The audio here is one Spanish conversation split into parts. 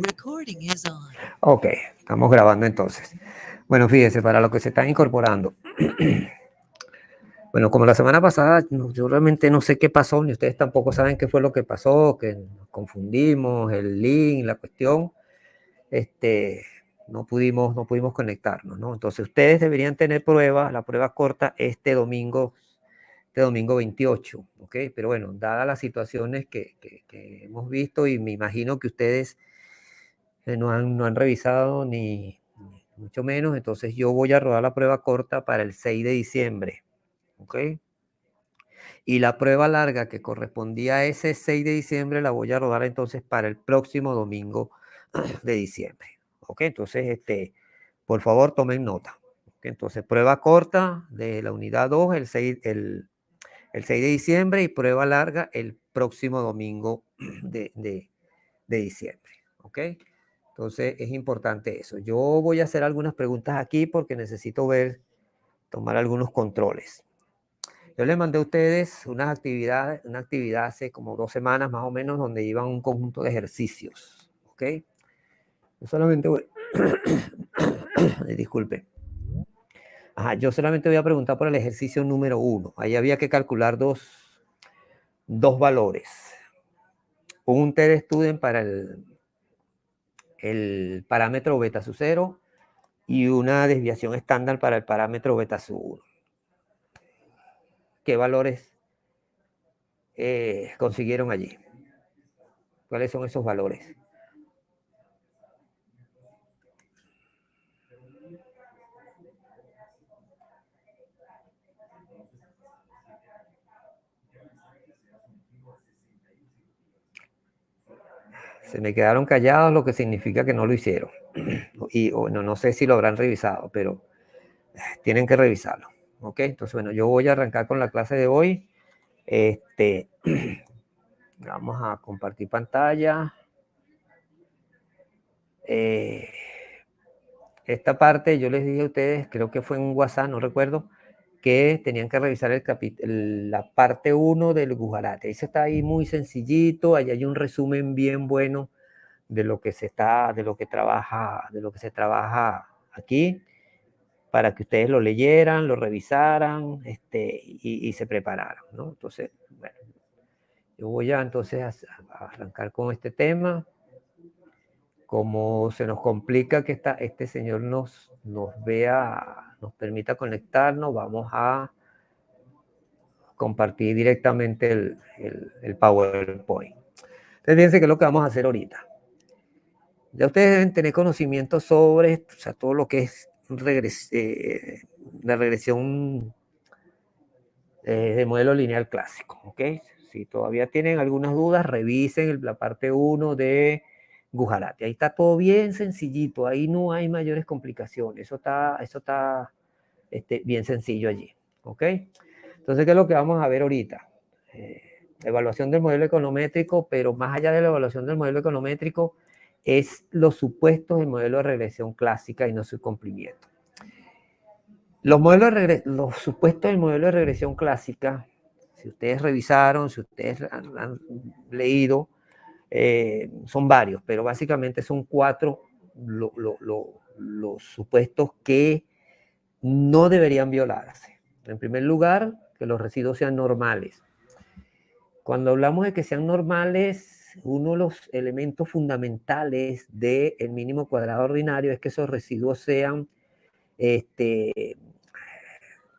Recording is on. Ok, estamos grabando entonces. Bueno, fíjense, para los que se están incorporando. Bueno, como la semana pasada, yo realmente no sé qué pasó, ni ustedes tampoco saben qué fue lo que pasó, que nos confundimos, el link, la cuestión, no pudimos conectarnos, ¿no? Entonces ustedes deberían tener la prueba corta este domingo 28, ¿ok? Pero bueno, dadas las situaciones que hemos visto y me imagino que ustedes no han revisado ni mucho menos, entonces yo voy a rodar la prueba corta para el 6 de diciembre, ¿ok? Y la prueba larga que correspondía a ese 6 de diciembre la voy a rodar entonces para el próximo domingo de diciembre, ¿ok? Entonces, por favor, tomen nota. ¿Ok? Entonces, prueba corta de la unidad 2 el 6 de diciembre y prueba larga el próximo domingo de diciembre, ¿ok? Entonces es importante eso. Yo voy a hacer algunas preguntas aquí porque necesito tomar algunos controles. Yo les mandé a ustedes una actividad hace como 2 semanas más o menos donde iban un conjunto de ejercicios, ¿ok? Yo solamente voy, disculpe. Ajá, yo solamente voy a preguntar por el ejercicio número 1. Ahí había que calcular dos valores. Un TD Student para el parámetro beta su 0 y una desviación estándar para el parámetro beta su 1. ¿Qué valores consiguieron allí? ¿Cuáles son esos valores? Se me quedaron callados, lo que significa que no lo hicieron. Y bueno, no sé si lo habrán revisado, pero tienen que revisarlo. ¿Ok? Entonces, bueno, yo voy a arrancar con la clase de hoy. Vamos a compartir pantalla. Esta parte yo les dije a ustedes, creo que fue en WhatsApp, no recuerdo, que tenían que revisar la parte 1 del Gujarate. Ese está ahí muy sencillito, ahí hay un resumen bien bueno de lo que se trabaja aquí, para que ustedes lo leyeran, lo revisaran, y se prepararan, ¿no? Entonces, bueno, yo voy entonces a arrancar con este tema. Como se nos complica que este señor nos permita conectarnos, vamos a compartir directamente el PowerPoint. Entonces, fíjense qué es lo que vamos a hacer ahorita. Ya ustedes deben tener conocimiento sobre todo lo que es la regresión de modelo lineal clásico, ¿ok? Si todavía tienen algunas dudas, revisen la parte 1 de Gujarati. Ahí está todo bien sencillito, ahí no hay mayores complicaciones, eso está bien sencillo allí, ¿ok? Entonces, ¿qué es lo que vamos a ver ahorita? Evaluación del modelo econométrico, pero más allá de la evaluación del modelo econométrico, es los supuestos del modelo de regresión clásica y no su cumplimiento. Los supuestos del modelo de regresión clásica, si ustedes revisaron, si ustedes han leído, son varios, pero básicamente son 4 los supuestos que no deberían violarse. En primer lugar, que los residuos sean normales. Cuando hablamos de que sean normales, uno de los elementos fundamentales del mínimo cuadrado ordinario es que esos residuos sean o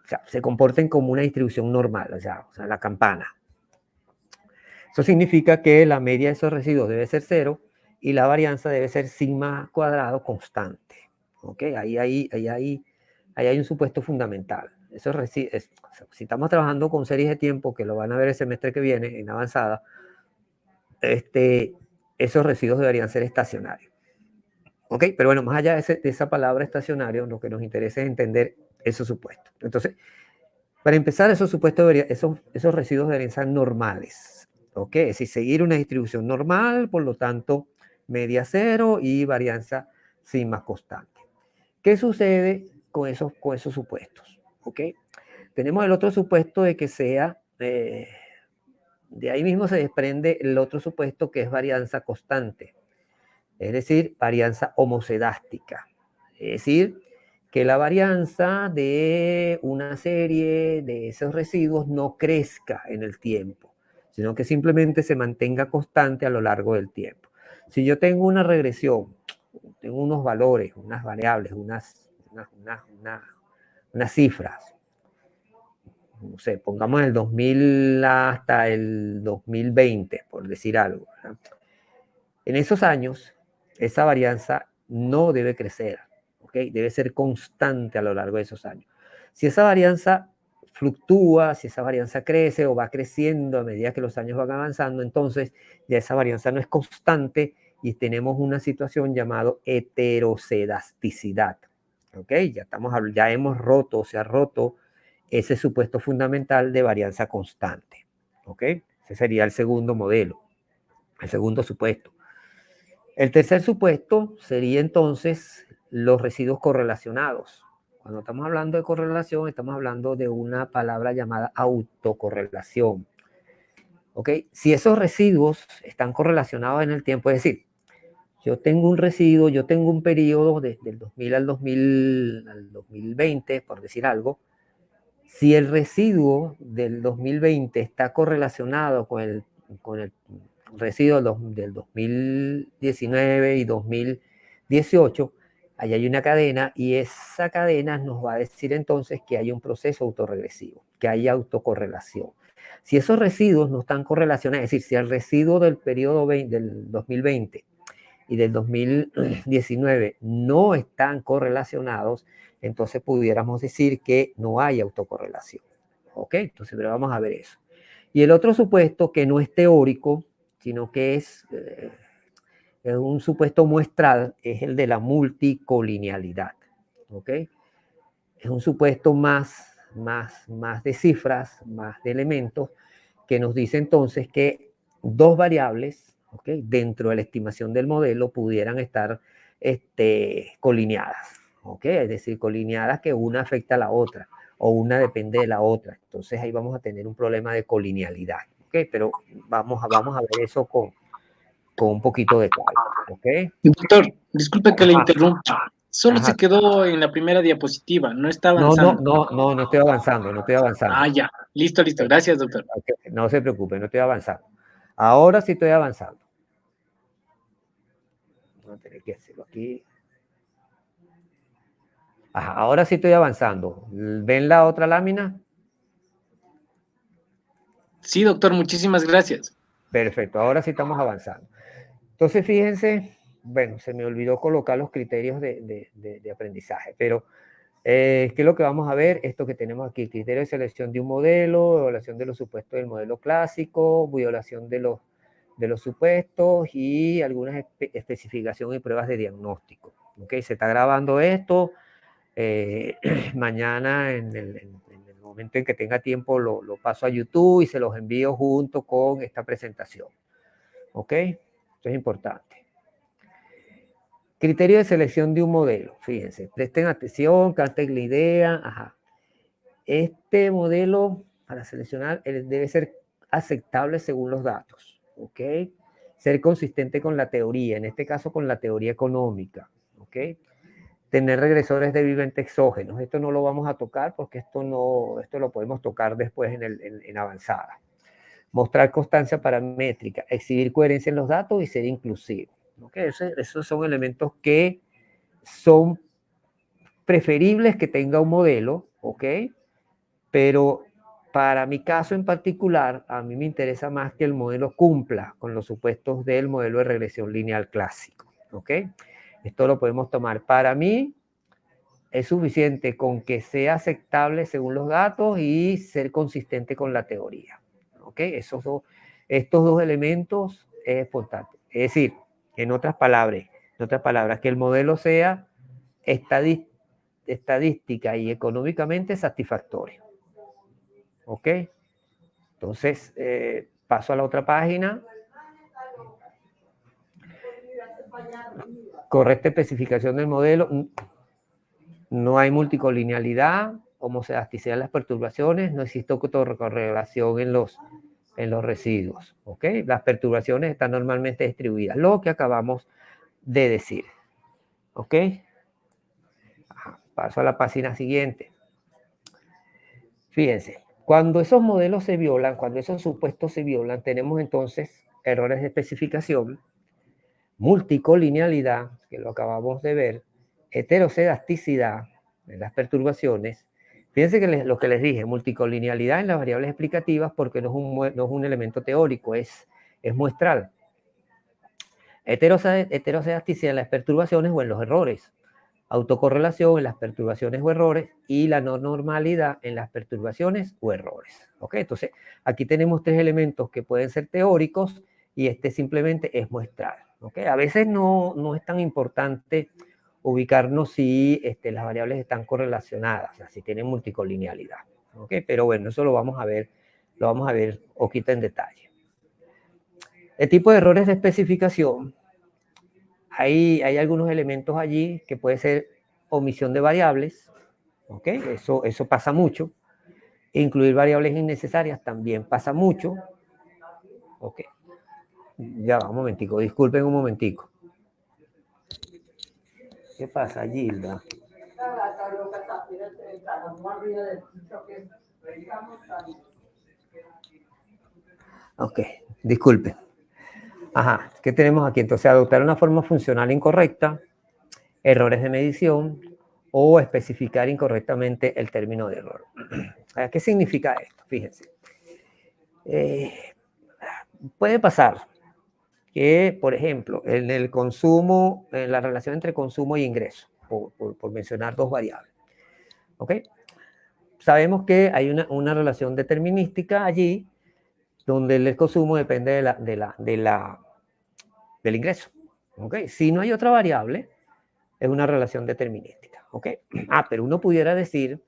sea, se comporten como una distribución normal, o sea, la campana. Eso significa que la media de esos residuos debe ser 0 y la varianza debe ser sigma cuadrado constante. ¿Ok? Ahí hay un supuesto fundamental. Si estamos trabajando con series de tiempo, que lo van a ver el semestre que viene en avanzada, esos residuos deberían ser estacionarios. ¿Ok? Pero bueno, más allá de esa palabra estacionario, lo que nos interesa es entender esos supuestos. Entonces, para empezar, esos residuos deberían ser normales, ¿ok? Es decir, seguir una distribución normal, por lo tanto, media 0 y varianza sigma constante. ¿Qué sucede con esos supuestos? ¿Ok? Tenemos el otro supuesto de que sea De ahí mismo se desprende el otro supuesto que es varianza constante, es decir, varianza homocedástica. Es decir, que la varianza de una serie de esos residuos no crezca en el tiempo, sino que simplemente se mantenga constante a lo largo del tiempo. Si yo tengo una regresión, tengo unos valores, unas variables, unas cifras, no sé, pongamos el 2000 hasta el 2020, por decir algo, ¿verdad? En esos años, esa varianza no debe crecer, ¿ok? Debe ser constante a lo largo de esos años. Si esa varianza fluctúa, si esa varianza crece o va creciendo a medida que los años van avanzando, entonces ya esa varianza no es constante y tenemos una situación llamada heterocedasticidad, ¿ok? Ya hemos roto, se ha roto ese supuesto fundamental de varianza constante, ¿ok? Ese sería el segundo modelo, el segundo supuesto. El tercer supuesto sería entonces los residuos correlacionados. Cuando estamos hablando de correlación, estamos hablando de una palabra llamada autocorrelación. ¿Ok? Si esos residuos están correlacionados en el tiempo, es decir, yo tengo un residuo, yo tengo un periodo desde el 2000 al 2020, por decir algo. Si el residuo del 2020 está correlacionado con el residuo del 2019 y 2018, ahí hay una cadena y esa cadena nos va a decir entonces que hay un proceso autorregresivo, que hay autocorrelación. Si esos residuos no están correlacionados, es decir, si el residuo del periodo del 2020 y del 2019 no están correlacionados, entonces pudiéramos decir que no hay autocorrelación. ¿Ok? Entonces, pero vamos a ver eso. Y el otro supuesto que no es teórico, sino que es un supuesto muestral, es el de la multicolinealidad. ¿Ok? Es un supuesto más de cifras, más de elementos, que nos dice entonces que dos variables, ¿okay?, dentro de la estimación del modelo pudieran estar colineadas, ¿okay? Es decir, colineadas que una afecta a la otra o una depende de la otra. Entonces ahí vamos a tener un problema de colinealidad, ¿okay? Pero vamos a ver eso con un poquito de calma, ¿ok? Doctor, disculpe que le Ajá, interrumpa. Solo ajá. se quedó en la primera diapositiva, no está No avanzando. estoy avanzando, no estoy avanzando. Ah, ya. Listo, listo. Gracias, doctor. Okay, no se preocupe, no estoy avanzando. Ahora sí estoy avanzando. Voy a tener que hacerlo aquí. Ajá, ahora sí estoy avanzando. ¿Ven la otra lámina? Sí, doctor, muchísimas gracias. Perfecto, ahora sí estamos avanzando. Entonces, fíjense, bueno, se me olvidó colocar los criterios de aprendizaje, pero ¿qué es lo que vamos a ver? Esto que tenemos aquí, criterio de selección de un modelo, evaluación de los supuestos del modelo clásico, violación de los supuestos y algunas especificaciones y pruebas de diagnóstico. ¿Okay? Se está grabando esto. Mañana, en el momento en que tenga tiempo, lo paso a YouTube y se los envío junto con esta presentación. ¿Ok? Esto es importante. Criterio de selección de un modelo. Fíjense, presten atención, capten la idea. Ajá. Este modelo, para seleccionar, debe ser aceptable según los datos. ¿Ok? Ser consistente con la teoría, en este caso con la teoría económica. ¿Ok? Tener regresores débilmente exógenos. Esto no lo vamos a tocar porque esto lo podemos tocar después en avanzada. Mostrar constancia paramétrica, exhibir coherencia en los datos y ser inclusivo. ¿Okay? Esos son elementos que son preferibles que tenga un modelo, ¿ok? Pero para mi caso en particular, a mí me interesa más que el modelo cumpla con los supuestos del modelo de regresión lineal clásico, ¿ok? Esto lo podemos tomar. Para mí es suficiente con que sea aceptable según los datos y ser consistente con la teoría, ¿ok? Estos dos elementos es importante. Es decir, en otras palabras, que el modelo sea estadística y económicamente satisfactorio. ¿Ok? Entonces, paso a la otra página. Correcta especificación del modelo. No hay multicolinealidad, homocelasticidad en las perturbaciones, no existe autorcorrelación en los en los residuos, ¿ok? Las perturbaciones están normalmente distribuidas, lo que acabamos de decir, ¿ok? Paso a la página siguiente. Fíjense, cuando esos modelos se violan, cuando esos supuestos se violan, tenemos entonces errores de especificación, multicolinealidad, que lo acabamos de ver, heterocedasticidad en las perturbaciones. Fíjense que lo que les dije, multicolinealidad en las variables explicativas, porque no es un elemento teórico, es muestral. Heterocedasticidad en las perturbaciones o en los errores. Autocorrelación en las perturbaciones o errores y la no normalidad en las perturbaciones o errores. ¿Ok? Entonces, aquí tenemos tres elementos que pueden ser teóricos y este simplemente es muestral. ¿Ok? A veces no es tan importante ubicarnos si las variables están correlacionadas, o sea, si tienen multicolinealidad. ¿Ok? Pero bueno, eso lo vamos a ver poquito en detalle. El tipo de errores de especificación. Hay algunos elementos allí que puede ser omisión de variables, ¿ok? Eso pasa mucho. Incluir variables innecesarias también pasa mucho, ¿ok? Ya va, un momentico, disculpen un momentico. ¿Qué pasa, Gilda? Ok, disculpen. Ajá, ¿qué tenemos aquí? Entonces, adoptar una forma funcional incorrecta, errores de medición o especificar incorrectamente el término de error. ¿Qué significa esto? Fíjense. Puede pasar que, por ejemplo, en el consumo, en la relación entre consumo y ingreso, por mencionar dos variables, ¿ok? Sabemos que hay una relación determinística allí, donde el consumo depende del ingreso, ¿ok? Si no hay otra variable, es una relación determinística, ¿ok? Pero uno pudiera decir,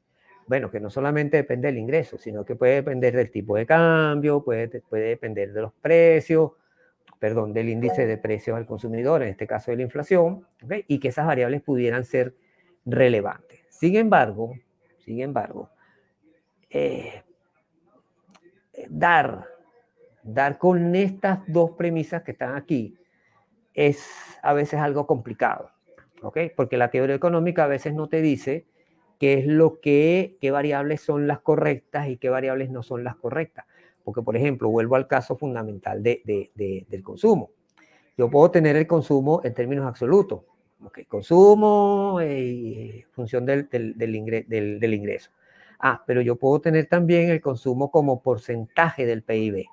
bueno, que no solamente depende del ingreso, sino que puede depender del tipo de cambio, puede depender de los precios, del índice de precios al consumidor, en este caso de la inflación, ¿okay? Y que esas variables pudieran ser relevantes. Sin embargo, dar con estas dos premisas que están aquí es a veces algo complicado, ¿ok? Porque la teoría económica a veces no te dice qué variables son las correctas y qué variables no son las correctas. Porque, por ejemplo, vuelvo al caso fundamental del consumo. Yo puedo tener el consumo en términos absolutos. Okay, consumo en función del ingreso. Pero yo puedo tener también el consumo como porcentaje del PIB.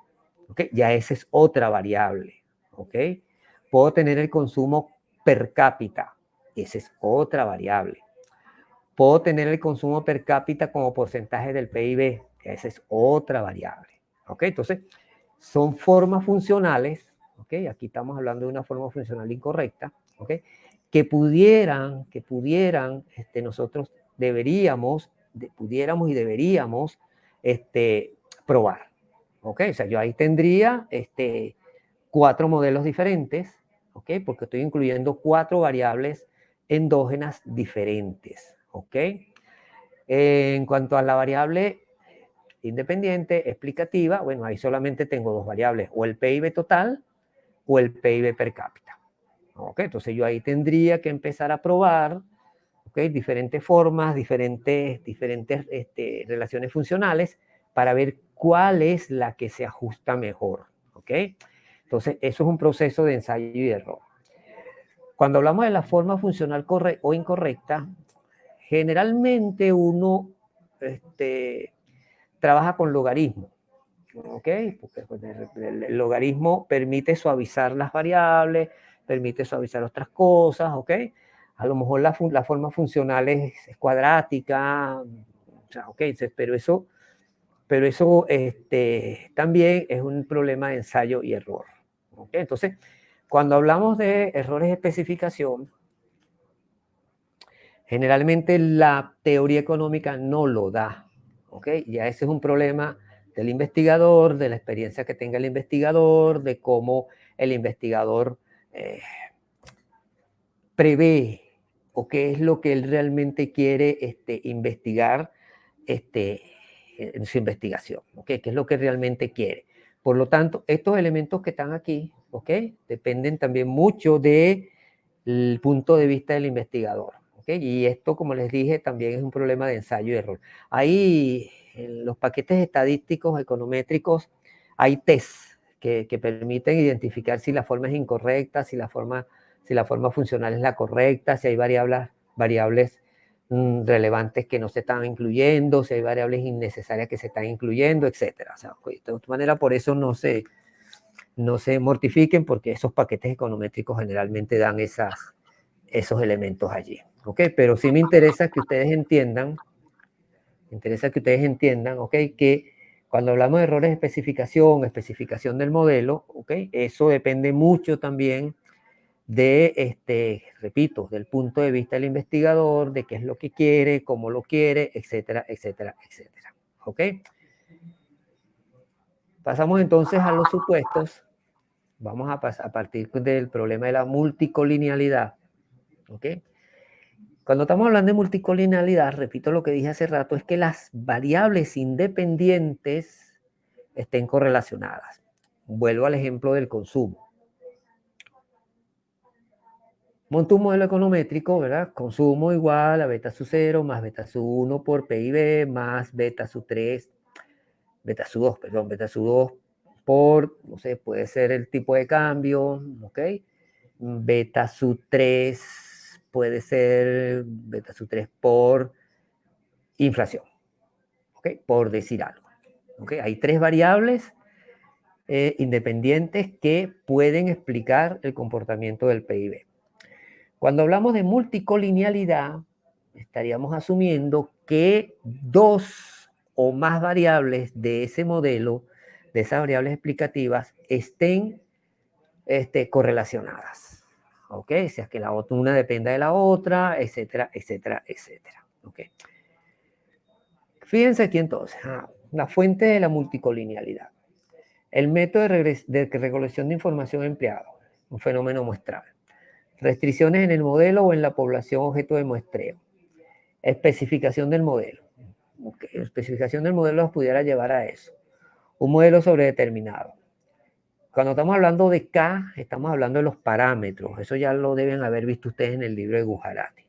Okay, ya esa es otra variable. Okay. Puedo tener el consumo per cápita. Esa es otra variable. Puedo tener el consumo per cápita como porcentaje del PIB. Esa es otra variable. Okay, entonces, son formas funcionales. Okay, aquí estamos hablando de una forma funcional incorrecta. Okay, que pudieran nosotros pudiéramos y deberíamos probar. Okay, o sea, yo ahí tendría 4 modelos diferentes, ¿ok? Porque estoy incluyendo 4 variables endógenas diferentes, ¿ok? En cuanto a la variable independiente, explicativa, bueno, ahí solamente tengo 2 variables, o el PIB total o el PIB per cápita, ¿ok? Entonces yo ahí tendría que empezar a probar, ¿ok? Diferentes formas, diferentes relaciones funcionales para ver cuál es la que se ajusta mejor, ¿ok? Entonces, eso es un proceso de ensayo y error. Cuando hablamos de la forma funcional o incorrecta, generalmente uno trabaja con logaritmo, ¿ok? Porque el logaritmo permite suavizar las variables, permite suavizar otras cosas, ¿ok? A lo mejor la forma funcional es cuadrática, o sea, ¿ok? Pero eso también es un problema de ensayo y error, ¿ok? Entonces, cuando hablamos de errores de especificación, generalmente la teoría económica no lo da, ¿ok? Ya ese es un problema del investigador, de la experiencia que tenga el investigador, de cómo el investigador prevé o qué es lo que él realmente quiere investigar en su investigación, ¿ok? ¿Qué es lo que realmente quiere? Por lo tanto, estos elementos que están aquí, ¿ok? Dependen también mucho del punto de vista del investigador, ¿ok? Y esto, como les dije, también es un problema de ensayo y error. Ahí, en los paquetes estadísticos, econométricos, hay tests que permiten identificar si la forma es incorrecta, si la forma funcional es la correcta, si hay variables relevantes que no se están incluyendo, si hay variables innecesarias que se están incluyendo, etcétera. O sea, de todas maneras, por eso no se mortifiquen, porque esos paquetes econométricos generalmente dan esos elementos allí. ¿Ok? Pero sí me interesa que ustedes entiendan, ¿ok? Que cuando hablamos de errores de especificación del modelo, ¿ok? Eso depende mucho también repito, del punto de vista del investigador, de qué es lo que quiere, cómo lo quiere, etcétera, etcétera, etcétera. ¿Ok? Pasamos entonces a los supuestos. Vamos a pasar a partir del problema de la multicolinealidad. ¿Ok? Cuando estamos hablando de multicolinealidad, repito lo que dije hace rato, es que las variables independientes estén correlacionadas. Vuelvo al ejemplo del consumo. Monto un modelo econométrico, ¿verdad? Consumo igual a beta sub 0 más beta sub 1 por PIB más beta sub 3, beta sub 2, perdón, beta sub 2 por, no sé, puede ser el tipo de cambio, ¿ok? Beta sub 3 puede ser beta sub 3 por inflación, ¿ok? Por decir algo, ¿ok? Hay tres variables independientes que pueden explicar el comportamiento del PIB. Cuando hablamos de multicolinealidad, estaríamos asumiendo que dos o más variables de ese modelo, de esas variables explicativas, estén correlacionadas. ¿Ok? O sea, que una dependa de la otra, etcétera, etcétera, etcétera. ¿Ok? Fíjense aquí entonces, la fuente de la multicolinealidad. El método de recolección de información empleado, un fenómeno muestral. Restricciones en el modelo o en la población objeto de muestreo. Especificación del modelo. Okay. Especificación del modelo nos pudiera llevar a eso. Un modelo sobredeterminado. Cuando estamos hablando de K, estamos hablando de los parámetros. Eso ya lo deben haber visto ustedes en el libro de Gujarati.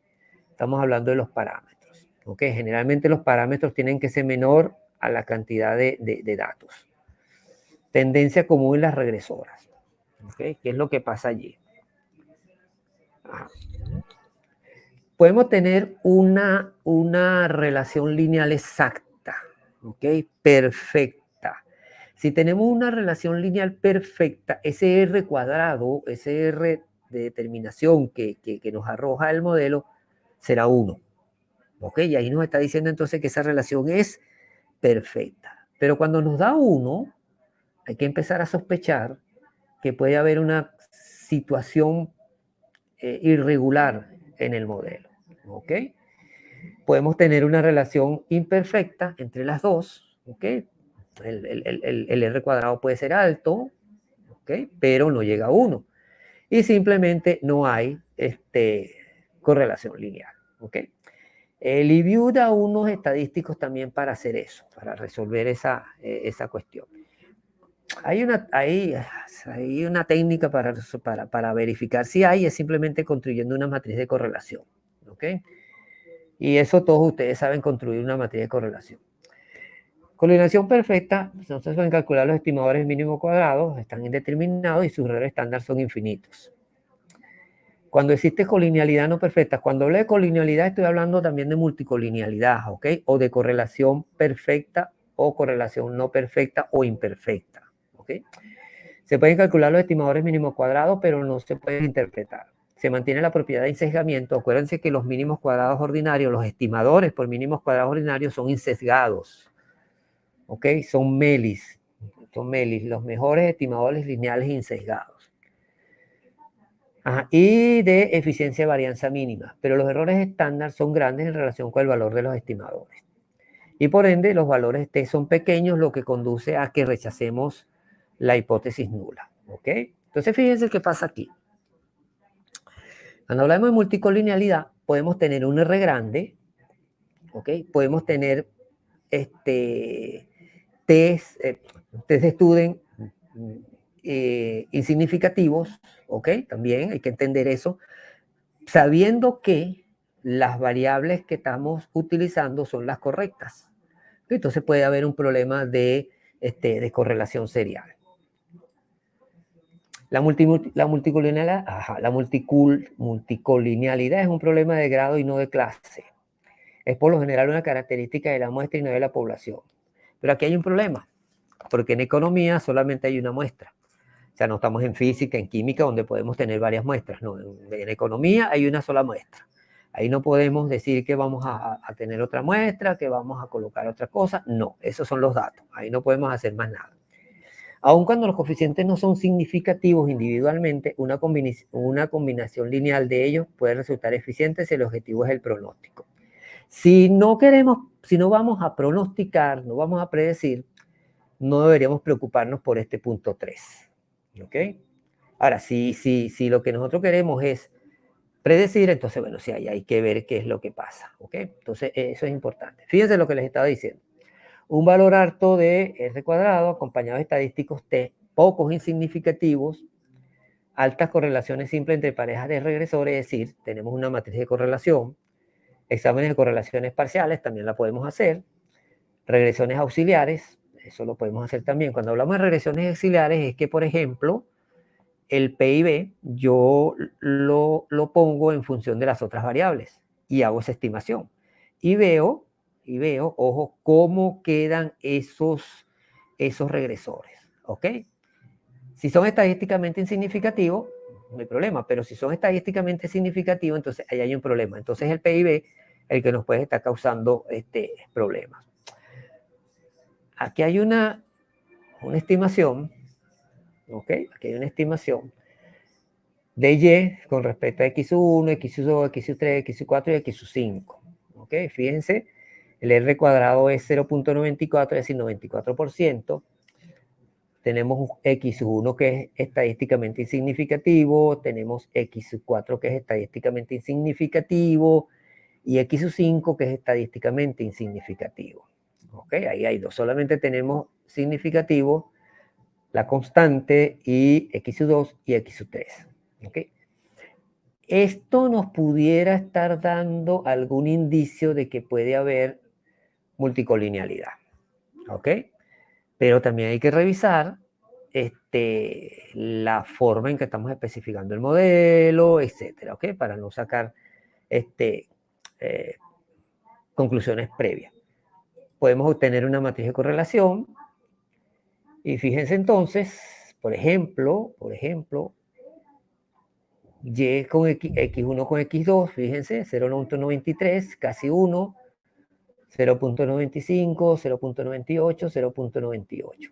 Estamos hablando de los parámetros. Okay. Generalmente los parámetros tienen que ser menor a la cantidad de datos. Tendencia común en las regresoras. Okay. ¿Qué es lo que pasa allí? Podemos tener una relación lineal exacta, ¿ok? Perfecta. Si tenemos una relación lineal perfecta, ese R cuadrado, ese R de determinación que nos arroja el modelo, será 1. ¿Ok? Y ahí nos está diciendo entonces que esa relación es perfecta. Pero cuando nos da 1, hay que empezar a sospechar que puede haber una situación irregular en el modelo. ¿Ok? Podemos tener una relación imperfecta entre las dos. ¿Ok? El R cuadrado puede ser alto, ¿ok? Pero no llega a 1. Y simplemente no hay correlación lineal. ¿Ok? El IBU da unos estadísticos también para hacer eso, para resolver esa cuestión. Hay una técnica para verificar si hay, es simplemente construyendo una matriz de correlación. ¿Ok? Y eso todos ustedes saben construir una matriz de correlación. Correlación perfecta, entonces pueden calcular los estimadores mínimo cuadrados, están indeterminados y sus errores estándar son infinitos. Cuando existe colinealidad no perfecta, cuando hablo de colinealidad estoy hablando también de multicolinealidad, ¿ok? O de correlación perfecta o correlación no perfecta o imperfecta, ¿ok? Se pueden calcular los estimadores mínimos cuadrados, pero no se pueden interpretar. Se mantiene la propiedad de insesgamiento. Acuérdense que los mínimos cuadrados ordinarios, los estimadores por mínimos cuadrados ordinarios son insesgados, ¿ok? Son MELIs, los mejores estimadores lineales insesgados. Y de eficiencia de varianza mínima, pero los errores estándar son grandes en relación con el valor de los estimadores. Y por ende, los valores T son pequeños, lo que conduce a que rechacemos la hipótesis nula. ¿Ok? Entonces, fíjense qué pasa aquí. Cuando hablamos de multicolinealidad, podemos tener un R grande, ¿ok? Podemos tener test de Student insignificativos, ¿ok? También hay que entender eso, sabiendo que las variables que estamos utilizando son las correctas. Entonces puede haber un problema de correlación serial. La multicolinialidad, multicolinialidad es un problema de grado y no de clase. Es por lo general una característica de la muestra y no de la población. Pero aquí hay un problema, porque en economía solamente hay una muestra. O sea, no estamos en física, en química, donde podemos tener varias muestras. No, en economía hay una sola muestra. Ahí no podemos decir que vamos a tener otra muestra, que vamos a colocar otra cosa. No, esos son los datos. Ahí no podemos hacer más nada. Aun cuando los coeficientes no son significativos individualmente, una combinación lineal de ellos puede resultar eficiente si el objetivo es el pronóstico. Si no vamos a pronosticar, no vamos a predecir, no deberíamos preocuparnos por este punto 3. ¿Ok? Ahora, si lo que nosotros queremos es predecir, entonces, bueno, sí, hay que ver qué es lo que pasa. ¿Ok? Entonces, eso es importante. Fíjense lo que les estaba diciendo. Un valor alto de R cuadrado acompañado de estadísticos T, pocos insignificativos, altas correlaciones simples entre parejas de regresores, es decir, tenemos una matriz de correlación, exámenes de correlaciones parciales, también la podemos hacer, regresiones auxiliares, eso lo podemos hacer también. Cuando hablamos de regresiones auxiliares es que, por ejemplo, el PIB yo lo pongo en función de las otras variables y hago esa estimación. Y veo, ojo, cómo quedan esos regresores, ¿ok? Si son estadísticamente insignificativos, no hay problema, pero si son estadísticamente significativos, entonces ahí hay un problema. Entonces el PIB el que nos puede estar causando problemas. Aquí hay una estimación, ¿ok? Aquí hay una estimación de Y con respecto a X1, X2, X3, X4 y X5. ¿Ok? Fíjense, el R cuadrado es 0.94, es decir, 94%. Tenemos un X1 que es estadísticamente insignificativo, tenemos X4 que es estadísticamente insignificativo y X5 que es estadísticamente insignificativo. ¿Ok? Ahí hay dos. Solamente tenemos significativo, la constante y X2 y X3. ¿Ok? Esto nos pudiera estar dando algún indicio de que puede haber multicolinealidad. ¿Ok? Pero también hay que revisar la forma en que estamos especificando el modelo, etcétera, ¿ok? Para no sacar conclusiones previas. Podemos obtener una matriz de correlación y fíjense entonces, por ejemplo, Y con X1 con X2, fíjense, 0.93, casi 1, 0.95, 0.98, 0.98.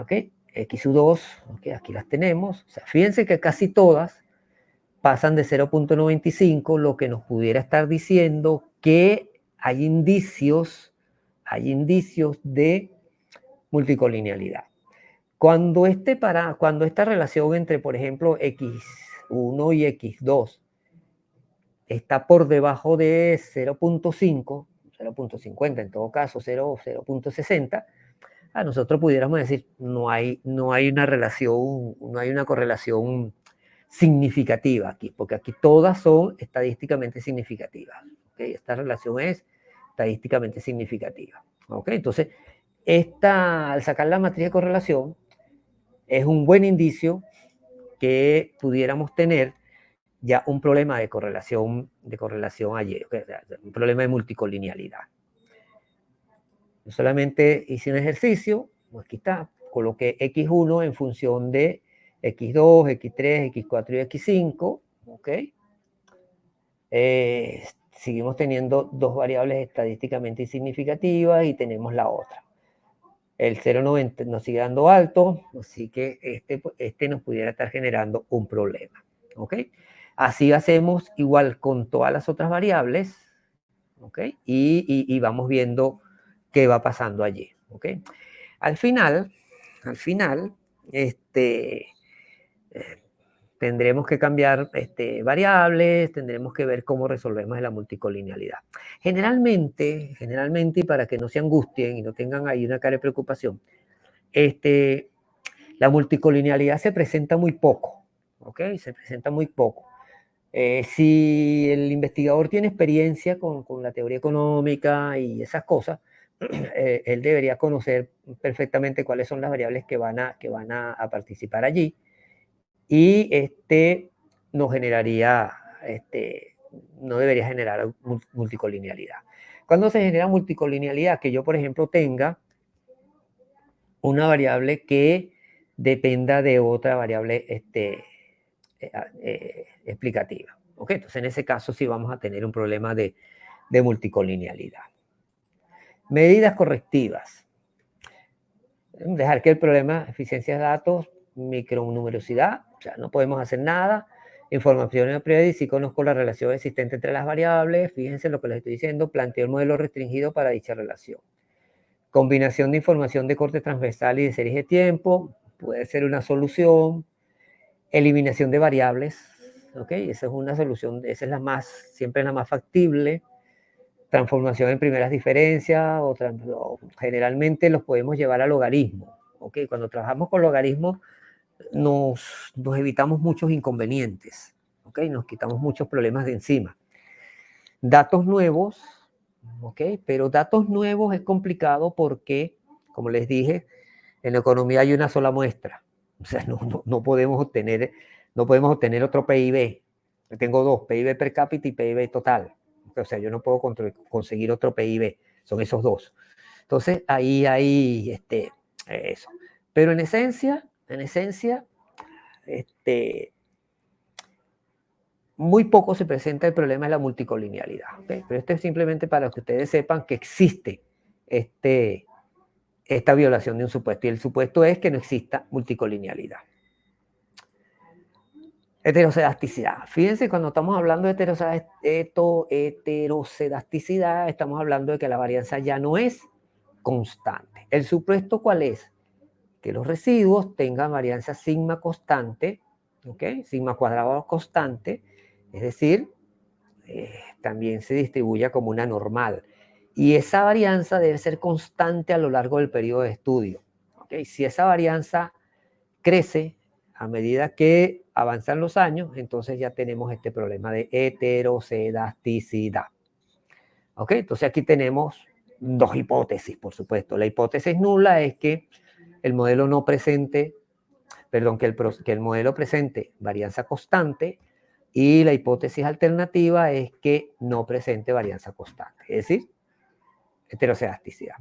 ¿Ok? X2, okay, aquí las tenemos. O sea, fíjense que casi todas pasan de 0.95, lo que nos pudiera estar diciendo que hay indicios de multicolinealidad. Cuando esta relación entre, por ejemplo, X1 y X2 está por debajo de 0.5, 0.50 en todo caso, 0.60, a nosotros pudiéramos decir no hay una relación, no hay una correlación significativa aquí, porque aquí todas son estadísticamente significativas. ¿Okay? Esta relación es estadísticamente significativa. ¿Okay? Entonces, al sacar la matriz de correlación, es un buen indicio que pudiéramos tener ya un problema de correlación ayer, un problema de multicolinealidad. Yo solamente hice un ejercicio, aquí está, coloqué X1 en función de X2, X3, X4 y X5, ¿ok? Seguimos teniendo dos variables estadísticamente insignificativas y tenemos la otra. El 0.90 nos sigue dando alto, así que este nos pudiera estar generando un problema, ¿ok? Así hacemos igual con todas las otras variables, ¿ok? Y vamos viendo qué va pasando allí, ¿ok? Al final, tendremos que cambiar variables, tendremos que ver cómo resolvemos la multicolinealidad. Generalmente, y para que no se angustien y no tengan ahí una cara de preocupación, La multicolinealidad se presenta muy poco, ¿ok? Se presenta muy poco. Si el investigador tiene experiencia con la teoría económica y esas cosas, él debería conocer perfectamente cuáles son las variables que van a participar allí, y no generaría, no debería generar multicolinealidad. Cuando se genera multicolinealidad, que yo, por ejemplo, tenga una variable que dependa de otra variable explicativa. ¿Okay? Entonces, en ese caso sí vamos a tener un problema de multicolinealidad. Medidas correctivas. Dejar que el problema, eficiencia de datos, micronumerosidad, o sea, no podemos hacer nada. Información a priori, sí conozco la relación existente entre las variables, fíjense lo que les estoy diciendo, planteo el modelo restringido para dicha relación. Combinación de información de corte transversal y de series de tiempo, puede ser una solución. Eliminación de variables, ¿ok? Esa es una solución, esa es la más, siempre la más factible. Transformación en primeras diferencias, o generalmente los podemos llevar a logaritmo, ¿ok? Cuando trabajamos con logaritmos nos evitamos muchos inconvenientes, ¿ok? Nos quitamos muchos problemas de encima. Datos nuevos, ¿ok? Pero datos nuevos es complicado porque, como les dije, en la economía hay una sola muestra. O sea, no podemos obtener otro PIB. Tengo dos, PIB per cápita y PIB total. O sea, yo no puedo conseguir otro PIB. Son esos dos. Entonces, ahí hay eso. Pero en esencia, muy poco se presenta el problema de la multicolinealidad. ¿Okay? Pero esto es simplemente para que ustedes sepan que existe esta violación de un supuesto. Y el supuesto es que no exista multicolinealidad. Heterocedasticidad. Fíjense, cuando estamos hablando de heterocedasticidad, estamos hablando de que la varianza ya no es constante. ¿El supuesto cuál es? Que los residuos tengan varianza sigma constante, ¿ok? Sigma cuadrado constante, es decir, también se distribuya como una normal. Y esa varianza debe ser constante a lo largo del periodo de estudio. ¿Okay? Si esa varianza crece a medida que avanzan los años, entonces ya tenemos este problema de heterocedasticidad. ¿Okay? Entonces aquí tenemos dos hipótesis, por supuesto. La hipótesis nula es que el modelo no presente, perdón, que el modelo presente varianza constante, y la hipótesis alternativa es que no presente varianza constante, es decir, heterocedasticidad.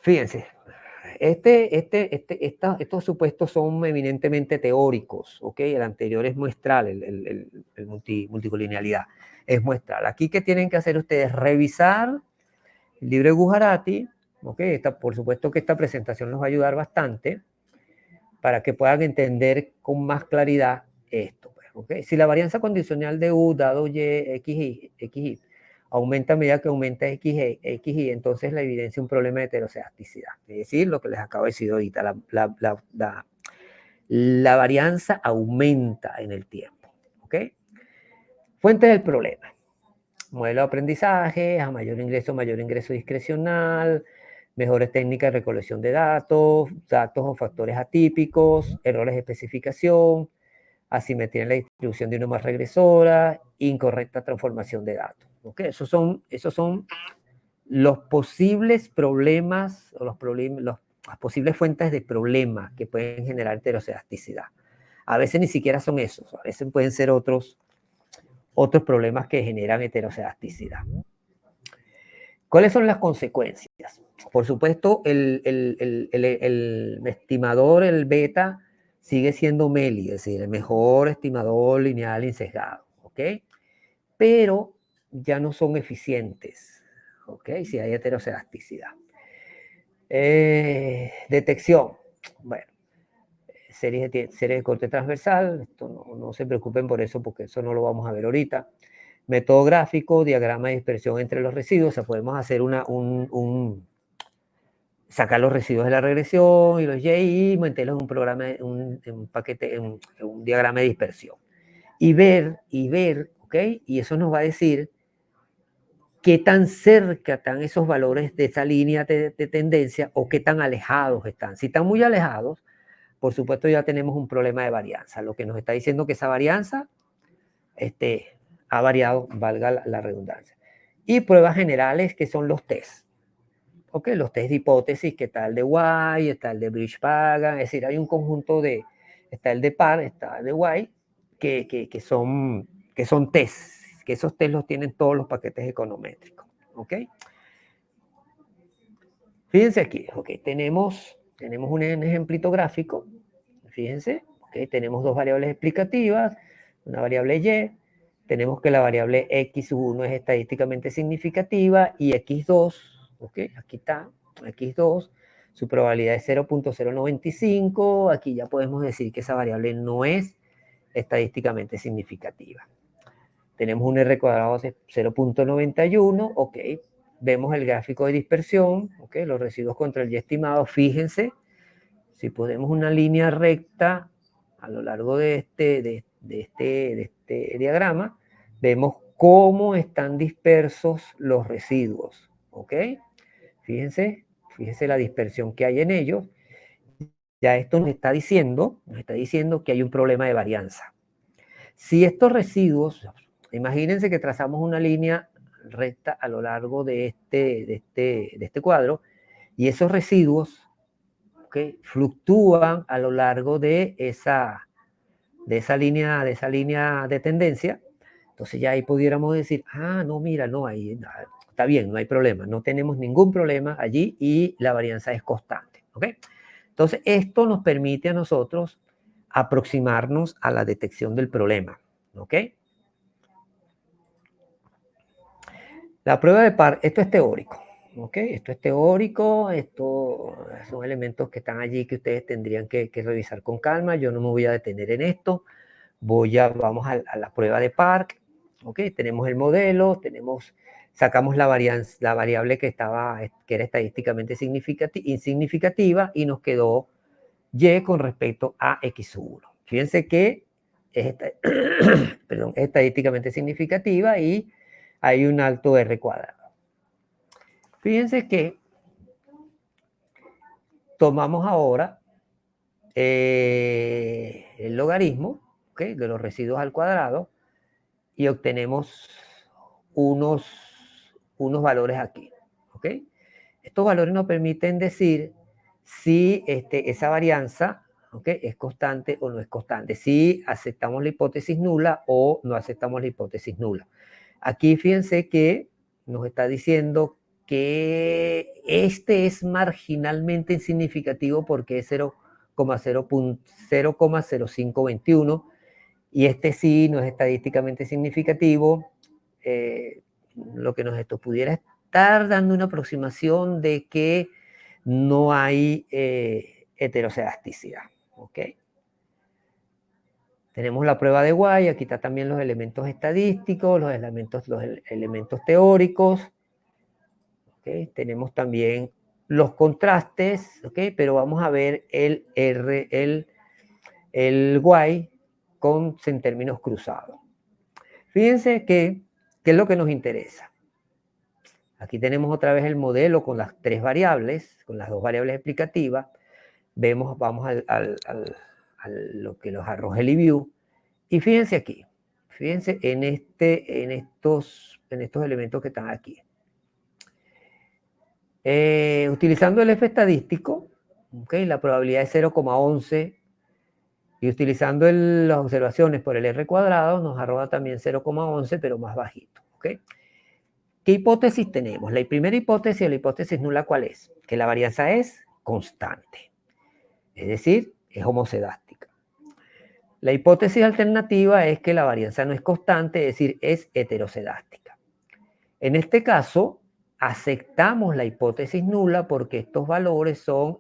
Fíjense, estos supuestos son eminentemente teóricos, ¿ok? El anterior es muestral, el multicolinealidad es muestral. Aquí, ¿qué tienen que hacer ustedes? Revisar el libro de Gujarati, ¿ok? Por supuesto que esta presentación nos va a ayudar bastante para que puedan entender con más claridad esto. ¿Okay? Si la varianza condicional de U dado Y, XY, aumenta a medida que aumenta XY, entonces la evidencia un problema de heterocedasticidad. Es decir, lo que les acabo de decir ahorita, la varianza aumenta en el tiempo. ¿Okay? Fuentes del problema. Modelo de aprendizaje, a mayor ingreso discrecional, mejores técnicas de recolección de datos o factores atípicos, errores de especificación, asimetría en la distribución de una más regresora, incorrecta transformación de datos. ¿Okay? Esos son los posibles problemas o las posibles fuentes de problemas que pueden generar heterocedasticidad. A veces ni siquiera son esos, a veces pueden ser otros problemas que generan heterocedasticidad. ¿Cuáles son las consecuencias? Por supuesto, el estimador, el beta, sigue siendo MELI, es decir, el mejor estimador lineal insesgado, ¿ok? Pero ya no son eficientes, ¿ok? Si hay heterocedasticidad. Detección. Bueno, series de corte transversal, esto no se preocupen por eso porque eso no lo vamos a ver ahorita. Método gráfico, diagrama de dispersión entre los residuos, o sea, podemos hacer sacar los residuos de la regresión y los y meterlos en un programa, un paquete, en un diagrama de dispersión. Y ver, ¿ok? Y eso nos va a decir qué tan cerca están esos valores de esa línea de tendencia o qué tan alejados están. Si están muy alejados, por supuesto ya tenemos un problema de varianza, lo que nos está diciendo que esa varianza ha variado, valga la redundancia. Y pruebas generales que son los test. ¿Ok? Los test de hipótesis, que está el de Y, está el de Bridge-Pagan, es decir, hay un conjunto está el de par, está el de Y, que son tests, que esos test los tienen todos los paquetes econométricos. ¿Ok? Fíjense aquí, ok, tenemos un ejemplito gráfico, fíjense, ok, tenemos dos variables explicativas, una variable Y, tenemos que la variable x1 es estadísticamente significativa y x2, ok, aquí está, x2, su probabilidad es 0.095, aquí ya podemos decir que esa variable no es estadísticamente significativa. Tenemos un R cuadrado de 0.91, ok, vemos el gráfico de dispersión, ok, los residuos contra el Y estimado, fíjense, si ponemos una línea recta a lo largo de este diagrama, vemos cómo están dispersos los residuos, ok, fíjense la dispersión que hay en ellos, ya esto nos está diciendo que hay un problema de varianza. Si estos residuos, imagínense que trazamos una línea recta a lo largo de este cuadro y esos residuos, ¿okay?, fluctúan a lo largo de esa línea de tendencia. Entonces ya ahí pudiéramos decir, no, mira, no, ahí está bien, no hay problema, no tenemos ningún problema allí y la varianza es constante, ¿ok? Entonces esto nos permite a nosotros aproximarnos a la detección del problema, ¿ok? La prueba de par, esto es teórico, ¿ok? Esto es teórico, esto son elementos que están allí que ustedes tendrían que revisar con calma, yo no me voy a detener en esto, vamos a la prueba de par, ¿ok? Tenemos el modelo, sacamos la variable que era estadísticamente insignificativa y nos quedó Y con respecto a X1. Fíjense que es estadísticamente significativa y hay un alto R cuadrado. Fíjense que tomamos ahora el logaritmo, ¿okay?, de los residuos al cuadrado y obtenemos unos valores aquí, ¿ok? Estos valores nos permiten decir si esa varianza, ¿ok?, es constante o no es constante, si aceptamos la hipótesis nula o no aceptamos la hipótesis nula. Aquí fíjense que nos está diciendo que este es marginalmente insignificativo porque es 0,0521 y este sí no es estadísticamente significativo, lo que nos pudiera estar dando una aproximación de que no hay heterocedasticidad, ¿ok? Tenemos la prueba de Y, aquí está también los elementos estadísticos, los elementos teóricos, ¿okay? Tenemos también los contrastes, ¿okay?, pero vamos a ver el Y en términos cruzados. Fíjense ¿qué es lo que nos interesa? Aquí tenemos otra vez el modelo con las tres variables, con las dos variables explicativas. Vamos a lo que nos arroja el eView. Y fíjense aquí, fíjense en estos elementos que están aquí. Utilizando el F estadístico, ¿okay?, la probabilidad es 0,11 y utilizando las observaciones por el R cuadrado nos arroja también 0,11 pero más bajito, ¿okay? ¿Qué hipótesis tenemos? La primera hipótesis, la hipótesis nula, ¿cuál es? Que la varianza es constante, es decir, es homocedástica. La hipótesis alternativa es que la varianza no es constante, es decir, es heterocedástica. En este caso, aceptamos la hipótesis nula porque estos valores son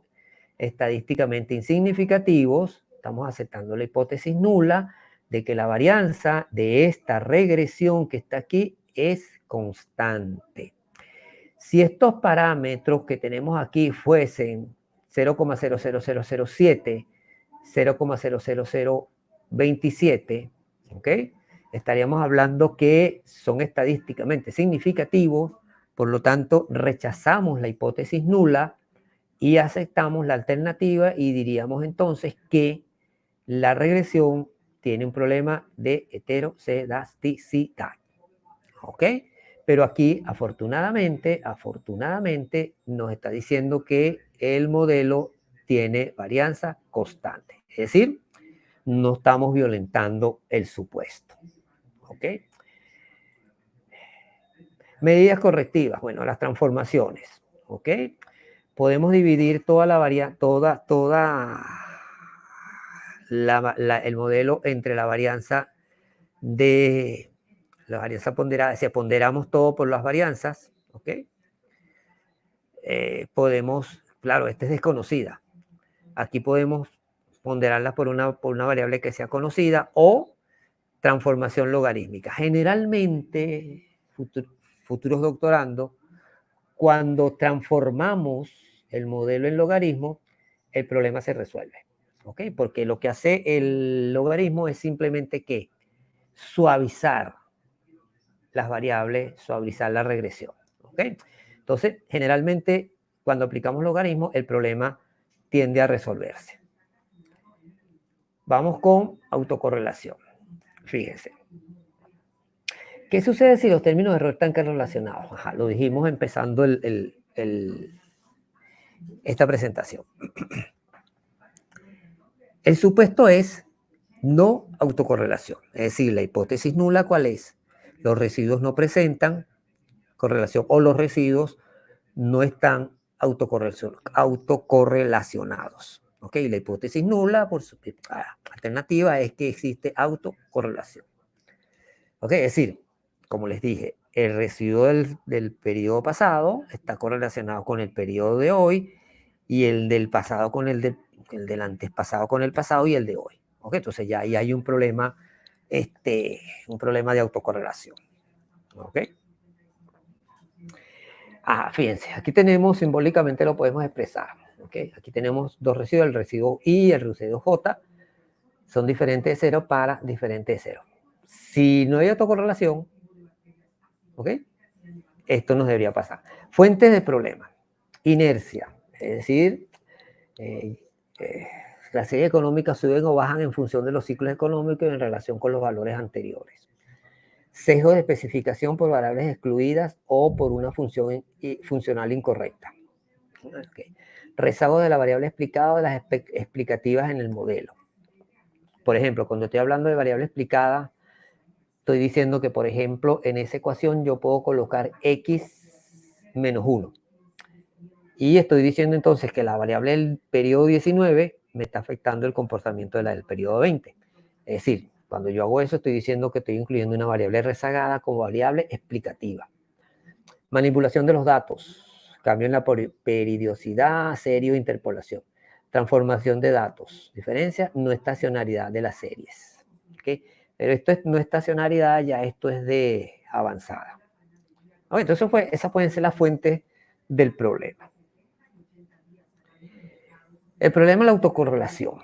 estadísticamente insignificativos. Estamos aceptando la hipótesis nula de que la varianza de esta regresión que está aquí es constante. Si estos parámetros que tenemos aquí fuesen 0,00007, 0,00027, ¿ok? estaríamos hablando que son estadísticamente significativos, por lo tanto rechazamos la hipótesis nula y aceptamos la alternativa y diríamos entonces que la regresión tiene un problema de heterocedasticidad. ¿Ok? Pero aquí, afortunadamente, nos está diciendo que el modelo tiene varianza constante. Es decir, no estamos violentando el supuesto. ¿Ok? Medidas correctivas. Bueno, las transformaciones. ¿Ok? Podemos dividir toda la el modelo entre la varianza de la varianza ponderada. Si ponderamos todo por las varianzas, ¿ok? Podemos, claro, esta es desconocida. Aquí podemos ponderarla por una variable que sea conocida o transformación logarítmica. Generalmente, futuros doctorandos, cuando transformamos el modelo en logaritmo, el problema se resuelve. ¿Ok? Porque lo que hace el logaritmo es simplemente que suavizar las variables, suavizar la regresión. ¿Ok? Entonces, generalmente, cuando aplicamos logaritmos, el problema tiende a resolverse. Vamos con autocorrelación. Fíjense. ¿Qué sucede si los términos de error están relacionados? Ajá, lo dijimos empezando esta presentación. El supuesto es no autocorrelación. Es decir, la hipótesis nula, ¿cuál es? Los residuos no presentan correlación o los residuos no están autocorrelacionados. ¿Ok? La hipótesis nula, por su alternativa, es que existe autocorrelación. ¿Ok? Es decir, como les dije, el residuo del periodo pasado está correlacionado con el periodo de hoy y el del pasado con el del antepasado con el pasado y el de hoy. ¿Ok? Entonces ya ahí hay un problema de autocorrelación. ¿Ok? Fíjense, aquí tenemos, simbólicamente lo podemos expresar. ¿Okay? Aquí tenemos dos residuos, el residuo I y el residuo J, son diferentes de 0 para diferentes de 0. Si no hay autocorrelación, ¿ok? Esto nos debería pasar. Fuentes de problema. Inercia, es decir, las series económicas suben o bajan en función de los ciclos económicos en relación con los valores anteriores. Sesgo de especificación por variables excluidas o por una función funcional incorrecta. Okay. Rezago de la variable explicada o de las explicativas en el modelo. Por ejemplo, cuando estoy hablando de variable explicada, estoy diciendo que, por ejemplo, en esa ecuación yo puedo colocar x menos 1. Y estoy diciendo entonces que la variable del periodo 19 me está afectando el comportamiento de la del periodo 20. Es decir, cuando yo hago eso, estoy diciendo que estoy incluyendo una variable rezagada como variable explicativa. Manipulación de los datos. Cambio en la periodicidad, serie o interpolación. Transformación de datos. Diferencia, no estacionalidad de las series. ¿Okay? Pero esto es no estacionalidad, ya esto es de avanzada. ¿Okay? Entonces, esas pueden ser las fuentes del problema. El problema es la autocorrelación.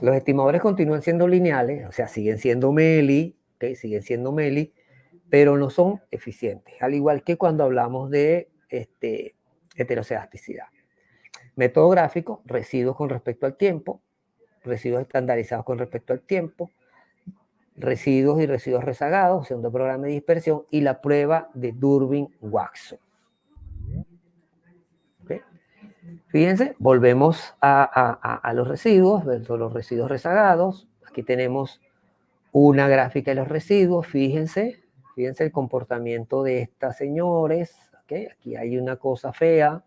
Los estimadores continúan siendo lineales, o sea, siguen siendo MELI, ¿okay? Siguen siendo MELI, pero no son eficientes, al igual que cuando hablamos de heterocedasticidad. Método gráfico, residuos con respecto al tiempo, residuos estandarizados con respecto al tiempo, residuos y residuos rezagados, segundo programa de dispersión, y la prueba de Durbin-Watson. ¿Okay? Fíjense, volvemos a los residuos rezagados. Aquí tenemos una gráfica de los residuos. Fíjense el comportamiento de estas señores. ¿Okay? Aquí hay una cosa fea.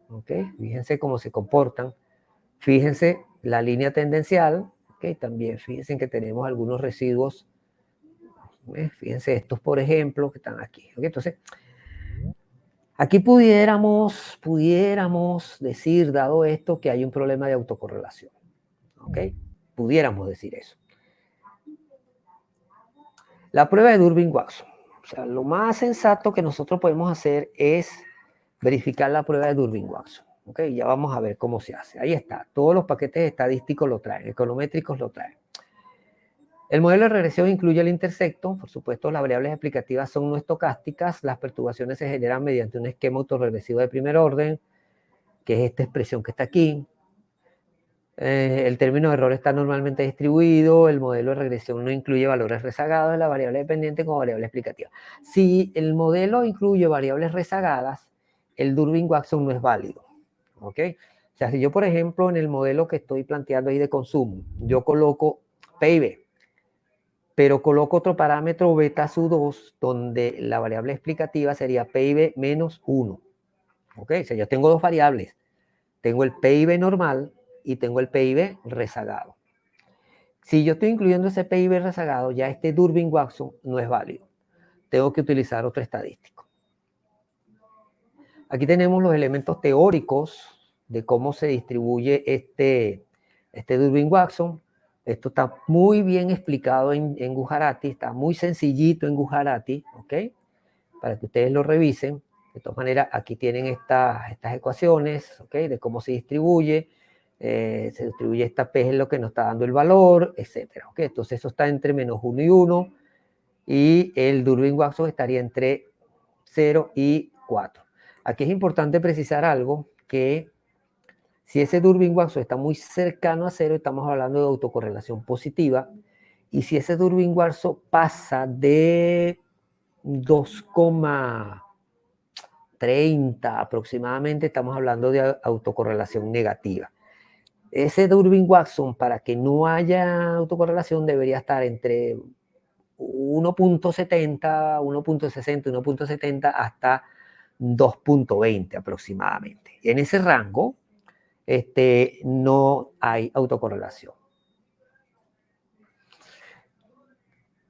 ¿Okay? Fíjense cómo se comportan. Fíjense la línea tendencial. ¿Okay? También fíjense que tenemos algunos residuos. Fíjense estos, por ejemplo, que están aquí. ¿Okay? Entonces, aquí pudiéramos decir, dado esto, que hay un problema de autocorrelación. ¿Ok? Pudiéramos decir eso. La prueba de Durbin-Watson. O sea, lo más sensato que nosotros podemos hacer es verificar la prueba de Durbin-Watson. ¿Ok? Ya vamos a ver cómo se hace. Ahí está. Todos los paquetes estadísticos lo traen. Econométricos lo traen. El modelo de regresión incluye el intersecto. Por supuesto, las variables explicativas son no estocásticas. Las perturbaciones se generan mediante un esquema autorregresivo de primer orden, que es esta expresión que está aquí. El término de error está normalmente distribuido. El modelo de regresión no incluye valores rezagados de la variable dependiente como variable explicativa. Si el modelo incluye variables rezagadas, el Durbin-Watson no es válido. ¿Ok? O sea, si yo, por ejemplo, en el modelo que estoy planteando ahí de consumo, yo coloco PIB, pero coloco otro parámetro beta su 2, donde la variable explicativa sería PIB menos 1. ¿Ok? O sea, yo tengo dos variables. Tengo el PIB normal y tengo el PIB rezagado. Si yo estoy incluyendo ese PIB rezagado, ya este Durbin-Watson no es válido. Tengo que utilizar otro estadístico. Aquí tenemos los elementos teóricos de cómo se distribuye este Durbin-Watson. Esto está muy bien explicado en Gujarati, está muy sencillito en Gujarati, ¿ok? Para que ustedes lo revisen. De todas maneras, aquí tienen estas ecuaciones, ¿ok? De cómo se distribuye. Se distribuye esta P es lo que nos está dando el valor, etcétera, ¿ok? Entonces eso está entre menos 1 y 1 y el Durbin-Watson estaría entre 0 y 4. Aquí es importante precisar algo, que si ese Durbin-Watson está muy cercano a 0, estamos hablando de autocorrelación positiva, y si ese Durbin-Watson pasa de 2,30 aproximadamente, estamos hablando de autocorrelación negativa. Ese Durbin-Watson, para que no haya autocorrelación, debería estar entre 1.70, 1.60, 1.70 hasta 2.20 aproximadamente. En ese rango no hay autocorrelación.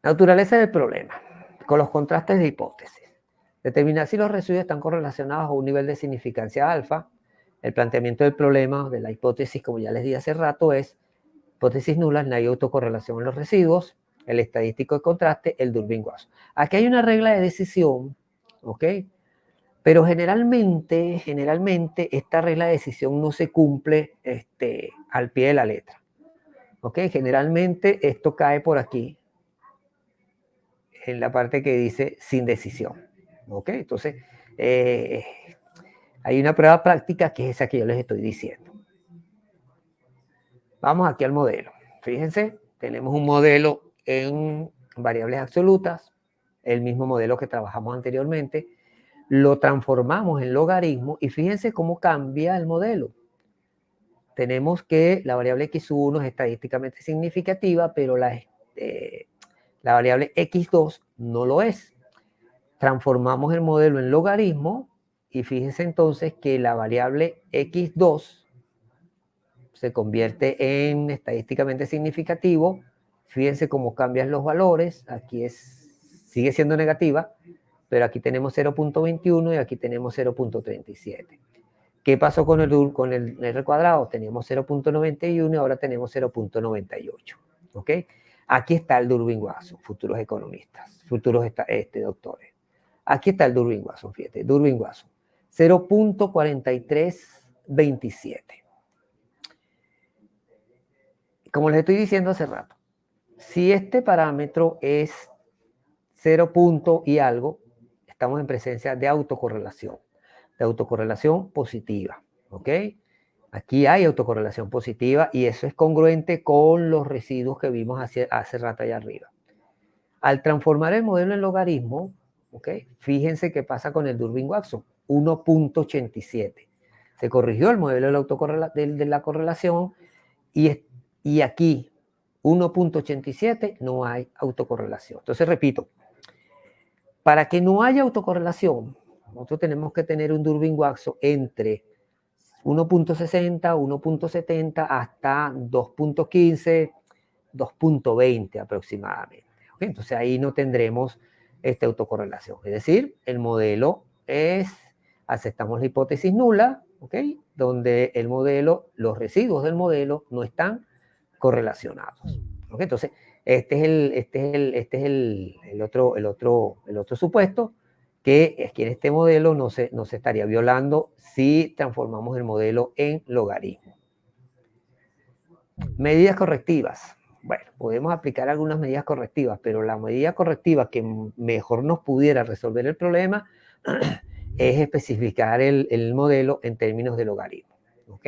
Naturaleza del problema. Con los contrastes de hipótesis. Determinar si los residuos están correlacionados a un nivel de significancia alfa. El planteamiento del problema de la hipótesis, como ya les di hace rato, es hipótesis nulas, no hay autocorrelación en los residuos. El estadístico de contraste, el Durbin-Watson. Aquí hay una regla de decisión, ¿ok? Pero generalmente esta regla de decisión no se cumple al pie de la letra. ¿Ok? Generalmente esto cae por aquí, en la parte que dice sin decisión. ¿Ok? Entonces, hay una prueba práctica que es esa que yo les estoy diciendo. Vamos aquí al modelo. Fíjense, tenemos un modelo en variables absolutas, el mismo modelo que trabajamos anteriormente. Lo transformamos en logaritmo y fíjense cómo cambia el modelo. Tenemos que la variable x1 es estadísticamente significativa, pero la variable x2 no lo es. Transformamos el modelo en logaritmo y fíjense entonces que la variable x2 se convierte en estadísticamente significativo. Fíjense cómo cambian los valores. Aquí sigue siendo negativa, pero aquí tenemos 0.21 y aquí tenemos 0.37. ¿Qué pasó con el R cuadrado? Teníamos 0.91 y ahora tenemos 0.98. ¿Ok? Aquí está el Durbin-Watson, futuros economistas, futuros doctores. Aquí está el Durbin-Watson, fíjate, Durbin-Watson, 0.4327. Como les estoy diciendo hace rato, si este parámetro es 0 punto y algo, estamos en presencia de autocorrelación positiva, ¿ok? Aquí hay autocorrelación positiva y eso es congruente con los residuos que vimos hace rato allá arriba. Al transformar el modelo en logaritmo, ¿ok? Fíjense qué pasa con el Durbin-Watson, 1.87. Se corrigió el modelo de la correlación y aquí 1.87 no hay autocorrelación. Entonces repito, para que no haya autocorrelación, nosotros tenemos que tener un Durbin-Watson entre 1.60, 1.70 hasta 2.15, 2.20 aproximadamente. ¿Okay? Entonces ahí no tendremos esta autocorrelación. Es decir, el modelo aceptamos la hipótesis nula, ¿okay? Donde el modelo, los residuos del modelo no están correlacionados. ¿Okay? Entonces, este es el otro supuesto, que es que en este modelo no se estaría violando si transformamos el modelo en logaritmo. Medidas correctivas. bueno, podemos aplicar algunas medidas correctivas, pero la medida correctiva que mejor nos pudiera resolver el problema es especificar el modelo en términos de logaritmo. ¿Ok?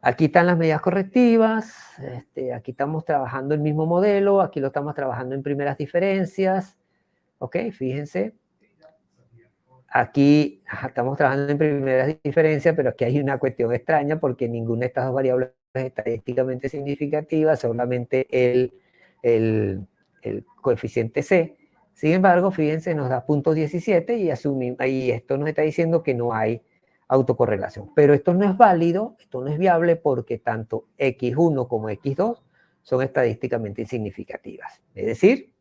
Aquí están las medidas correctivas, aquí estamos trabajando el mismo modelo, aquí lo estamos trabajando en primeras diferencias. ¿Ok? Fíjense. Aquí estamos trabajando en primeras diferencias, pero aquí hay una cuestión extraña porque ninguna de estas dos variables es estadísticamente significativa, solamente el coeficiente C. Sin embargo, fíjense, nos da 0.17 y esto nos está diciendo que no hay autocorrelación. Pero esto no es válido, esto no es viable porque tanto X1 como X2 son estadísticamente insignificativas. Es decir,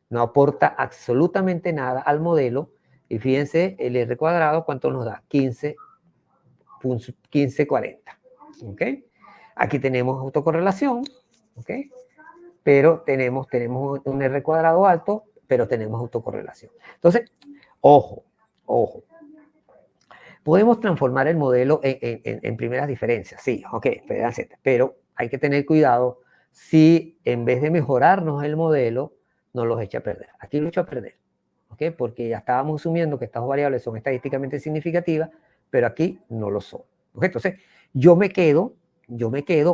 no aporta absolutamente nada al modelo. Y fíjense, el R cuadrado, ¿cuánto nos da? 1540. ¿Ok? Aquí tenemos autocorrelación, ¿ok? Pero tenemos un R cuadrado alto, pero tenemos autocorrelación. Entonces, ojo. Podemos transformar el modelo en primeras diferencias, sí, ok, pero hay que tener cuidado si en vez de mejorarnos el modelo, nos los echa a perder. Aquí lo echo a perder. ¿Okay? Porque ya estábamos asumiendo que estas variables son estadísticamente significativas, pero aquí no lo son. ¿Okay? Entonces, yo me quedo,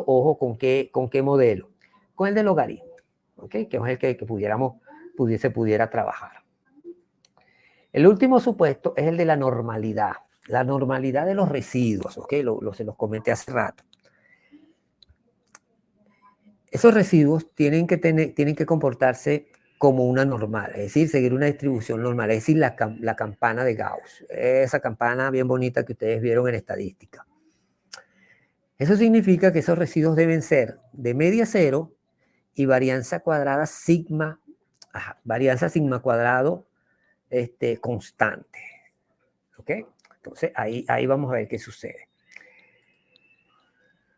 ojo, ¿con qué modelo? Con el de logaritmo, ¿okay? Que es el que pudiera trabajar. El último supuesto es el de la normalidad de los residuos, ¿okay? Se los comenté hace rato. Esos residuos tienen que comportarse como una normal, es decir, seguir una distribución normal, es decir, la campana de Gauss, esa campana bien bonita que ustedes vieron en estadística. Eso significa que esos residuos deben ser de media cero y varianza cuadrada sigma cuadrado constante. ¿Ok? Entonces, ahí vamos a ver qué sucede.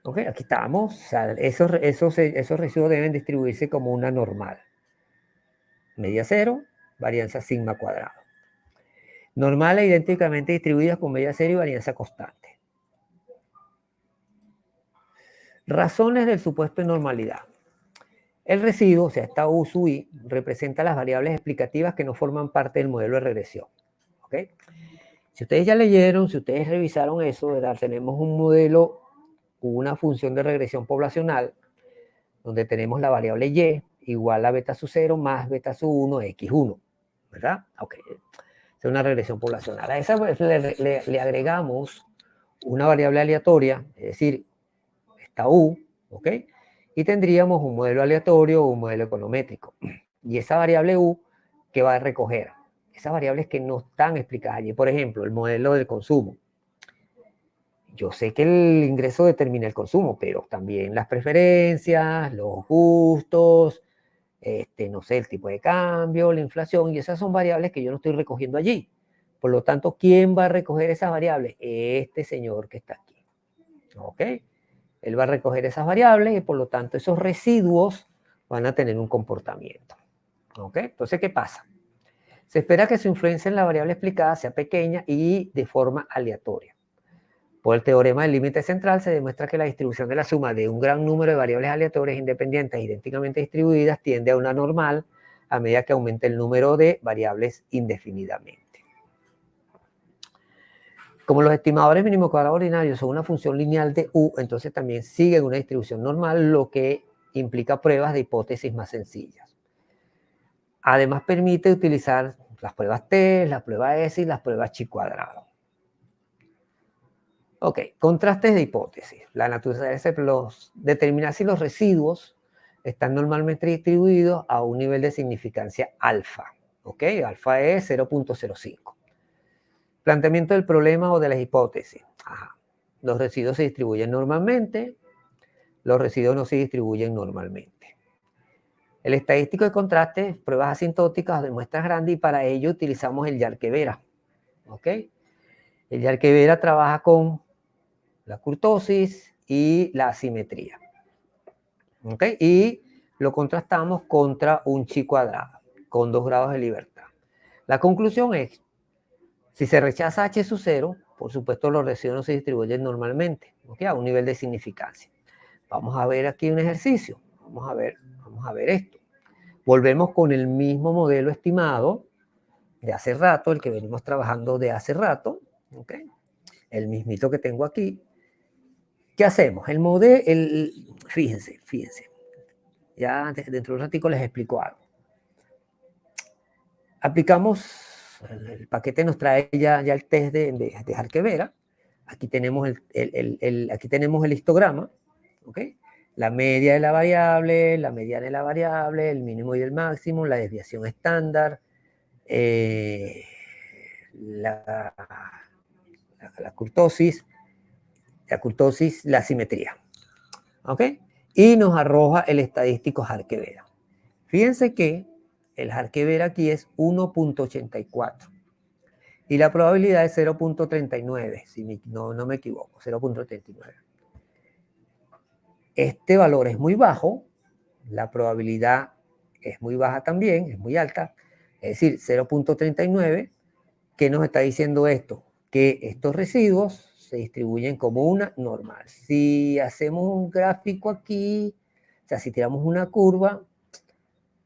¿Ok? Aquí estamos. O sea, esos residuos deben distribuirse como una normal. Media cero, varianza sigma cuadrado. Normales idénticamente distribuidas con media cero y varianza constante. Razones del supuesto de normalidad. El residuo, o sea, esta U sub I, representa las variables explicativas que no forman parte del modelo de regresión. ¿Ok? Si ustedes ya leyeron, si ustedes revisaron eso, ¿verdad? Tenemos un modelo, una función de regresión poblacional, donde tenemos la variable Y igual a beta sub 0 más beta sub 1 X1, ¿verdad? Ok, es una regresión poblacional. A esa pues, le agregamos una variable aleatoria, es decir, esta U, ¿ok? Y tendríamos un modelo aleatorio o un modelo econométrico. Y esa variable U, ¿qué va a recoger? Esas variables que no están explicadas allí. Por ejemplo, el modelo del consumo. Yo sé que el ingreso determina el consumo, pero también las preferencias, los gustos, no sé, el tipo de cambio, la inflación, y esas son variables que yo no estoy recogiendo allí. Por lo tanto, ¿quién va a recoger esas variables? Este señor que está aquí. ¿Ok? Él va a recoger esas variables y por lo tanto esos residuos van a tener un comportamiento. ¿Ok? Entonces, ¿qué pasa? Se espera que su influencia en la variable explicada sea pequeña y de forma aleatoria. Por el teorema del límite central se demuestra que la distribución de la suma de un gran número de variables aleatorias independientes idénticamente distribuidas tiende a una normal a medida que aumenta el número de variables indefinidamente. Como los estimadores mínimo cuadrado ordinarios son una función lineal de U, entonces también siguen una distribución normal, lo que implica pruebas de hipótesis más sencillas. Además permite utilizar las pruebas T, la prueba S y las pruebas chi cuadrado. Ok, contrastes de hipótesis. La naturaleza determina si los residuos están normalmente distribuidos a un nivel de significancia alfa. Ok, alfa es 0.05. Planteamiento del problema o de las hipótesis. Ajá. Los residuos se distribuyen normalmente, los residuos no se distribuyen normalmente. El estadístico de contraste, pruebas asintóticas de muestras grandes y para ello utilizamos el Yarque-Vera. ¿Ok? El Yarque-Vera trabaja con la kurtosis y la asimetría. ¿Ok? Y lo contrastamos contra un chi cuadrado con 2 grados de libertad. La conclusión es, si se rechaza h sub 0, por supuesto los residuos no se distribuyen normalmente, ¿ok? A un nivel de significancia. Vamos a ver aquí un ejercicio. Vamos a ver esto. Volvemos con el mismo modelo estimado de hace rato, el que venimos trabajando de hace rato, ¿ok? El mismito que tengo aquí. ¿Qué hacemos? El modelo, fíjense, ya dentro de un ratico les explico algo. Aplicamos, el paquete nos trae ya el test de Arquevera. Aquí tenemos aquí tenemos el histograma, ¿ok? La media de la variable, la mediana de la variable, el mínimo y el máximo, la desviación estándar, la curtosis, la simetría, ¿ok? Y nos arroja el estadístico Arquevera. Fíjense que el Arquevera aquí es 1.84 y la probabilidad es 0.39, si no me equivoco, 0.39. Este valor es muy bajo, la probabilidad es muy baja también, es muy alta, es decir, 0.39. ¿Qué nos está diciendo esto? Que estos residuos se distribuyen como una normal. Si hacemos un gráfico aquí, o sea, si tiramos una curva,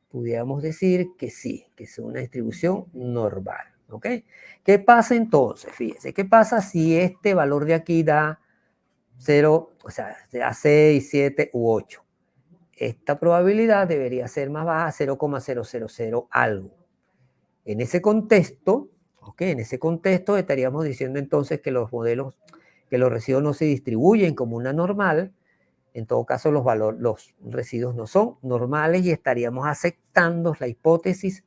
pudiéramos decir que sí, que es una distribución normal, ¿ok? ¿Qué pasa entonces? Fíjense, ¿qué pasa si este valor de aquí da 0, o sea, da 6, 7 u 8? Esta probabilidad debería ser más baja, 0,000 algo. En ese contexto, ¿ok? En ese contexto estaríamos diciendo entonces que los residuos no se distribuyen como una normal. En todo caso, los residuos no son normales y estaríamos aceptando la hipótesis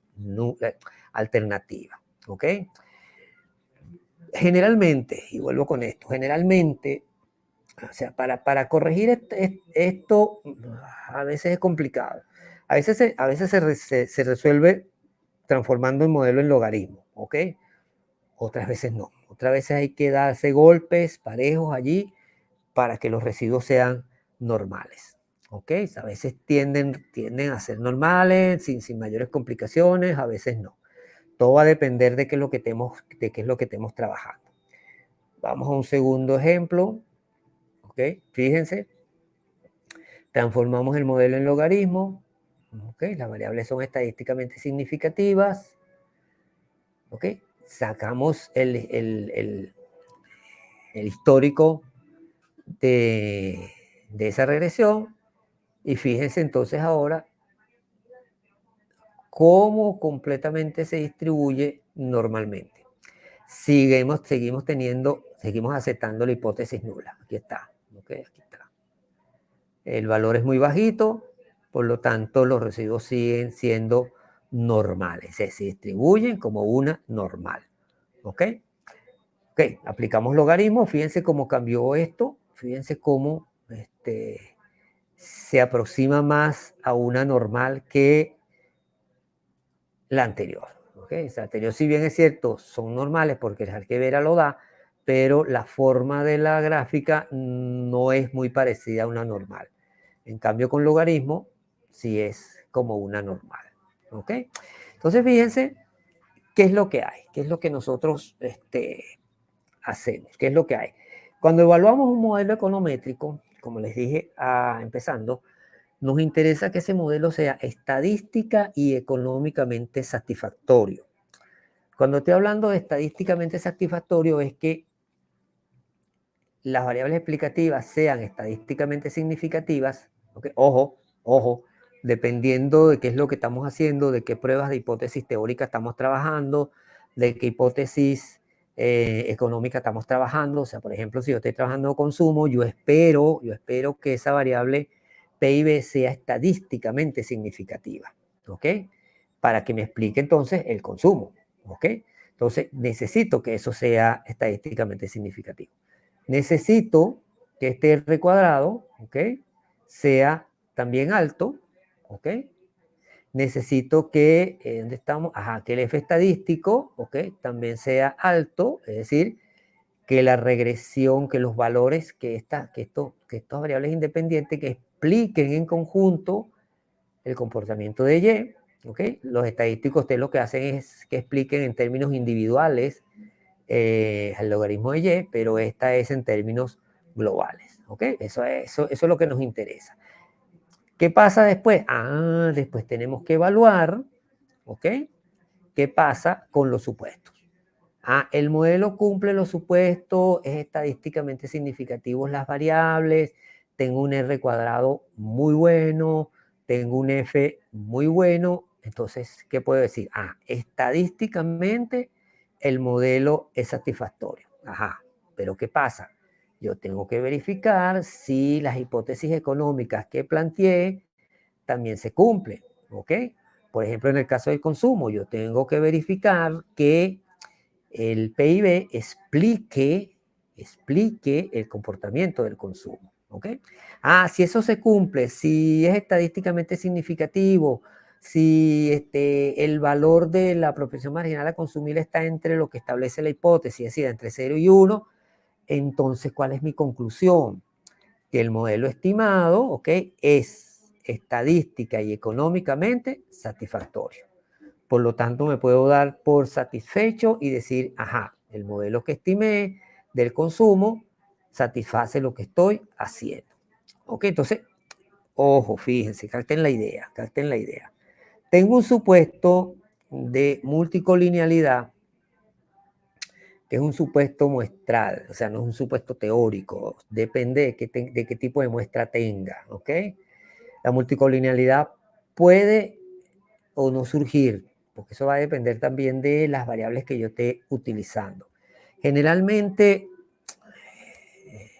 alternativa, ¿ok? Generalmente, y vuelvo con esto, generalmente, o sea, para corregir esto a veces es complicado. A veces se resuelve transformando el modelo en logaritmo, ¿ok? Otras veces no. Otras veces hay que darse golpes parejos allí para que los residuos sean normales, ¿ok? A veces tienden a ser normales sin mayores complicaciones, a veces no. Todo va a depender de qué es lo que estemos trabajando. Vamos a un segundo ejemplo, ¿ok? Fíjense, transformamos el modelo en logaritmo, ¿ok? Las variables son estadísticamente significativas, ¿ok? Sacamos el histórico de esa regresión y fíjense entonces ahora cómo completamente se distribuye normalmente. Seguimos aceptando la hipótesis nula. Aquí está, ¿ok? Aquí está. El valor es muy bajito, por lo tanto los residuos siguen siendo normales, se distribuyen como una normal, ¿ok? Ok, aplicamos logaritmo, fíjense cómo cambió esto, fíjense cómo se aproxima más a una normal que la anterior. ¿Okay? La anterior, si bien es cierto, son normales porque el Arquevera lo da, pero la forma de la gráfica no es muy parecida a una normal. En cambio, con logaritmo, sí es como una normal. ¿Ok? Entonces, fíjense qué es lo que hay, qué es lo que nosotros hacemos, qué es lo que hay. Cuando evaluamos un modelo econométrico, como les dije empezando, nos interesa que ese modelo sea estadística y económicamente satisfactorio. Cuando estoy hablando de estadísticamente satisfactorio es que las variables explicativas sean estadísticamente significativas, ¿okay? Ojo, dependiendo de qué es lo que estamos haciendo, de qué pruebas de hipótesis teórica estamos trabajando, de qué hipótesis económica estamos trabajando. O sea, por ejemplo, si yo estoy trabajando consumo, yo espero que esa variable PIB sea estadísticamente significativa, ¿ok? Para que me explique entonces el consumo, ¿ok? Entonces, necesito que eso sea estadísticamente significativo. Necesito que este R cuadrado, ¿ok? Sea también alto, ¿ok? Necesito que, ¿dónde estamos? Ajá, que el F estadístico, ¿ok? También sea alto, es decir, que la regresión, que los valores, que estas variables independientes que expliquen en conjunto el comportamiento de Y, ¿ok? Los estadísticos ustedes lo que hacen es que expliquen en términos individuales el logaritmo de Y, pero esta es en términos globales, ¿ok? Eso es lo que nos interesa. ¿Qué pasa después? Después tenemos que evaluar, ¿ok? ¿Qué pasa con los supuestos? El modelo cumple los supuestos, es estadísticamente significativo las variables, tengo un R cuadrado muy bueno, tengo un F muy bueno. Entonces, ¿qué puedo decir? Estadísticamente el modelo es satisfactorio. Pero ¿qué pasa? Yo tengo que verificar si las hipótesis económicas que planteé también se cumplen, ¿ok? Por ejemplo, en el caso del consumo, yo tengo que verificar que el PIB explique el comportamiento del consumo, ¿ok? Si eso se cumple, si es estadísticamente significativo, si el valor de la apropiación marginal a consumir está entre lo que establece la hipótesis, es decir, entre 0 y 1, entonces, ¿cuál es mi conclusión? Que el modelo estimado, ¿ok?, es estadística y económicamente satisfactorio. Por lo tanto, me puedo dar por satisfecho y decir, el modelo que estimé del consumo satisface lo que estoy haciendo. Ok, entonces, ojo, fíjense, capten la idea, capten la idea. Tengo un supuesto de multicolinealidad, que es un supuesto muestral, o sea, no es un supuesto teórico, depende de qué tipo de muestra tenga, ¿ok? La multicolinealidad puede o no surgir, porque eso va a depender también de las variables que yo esté utilizando. Generalmente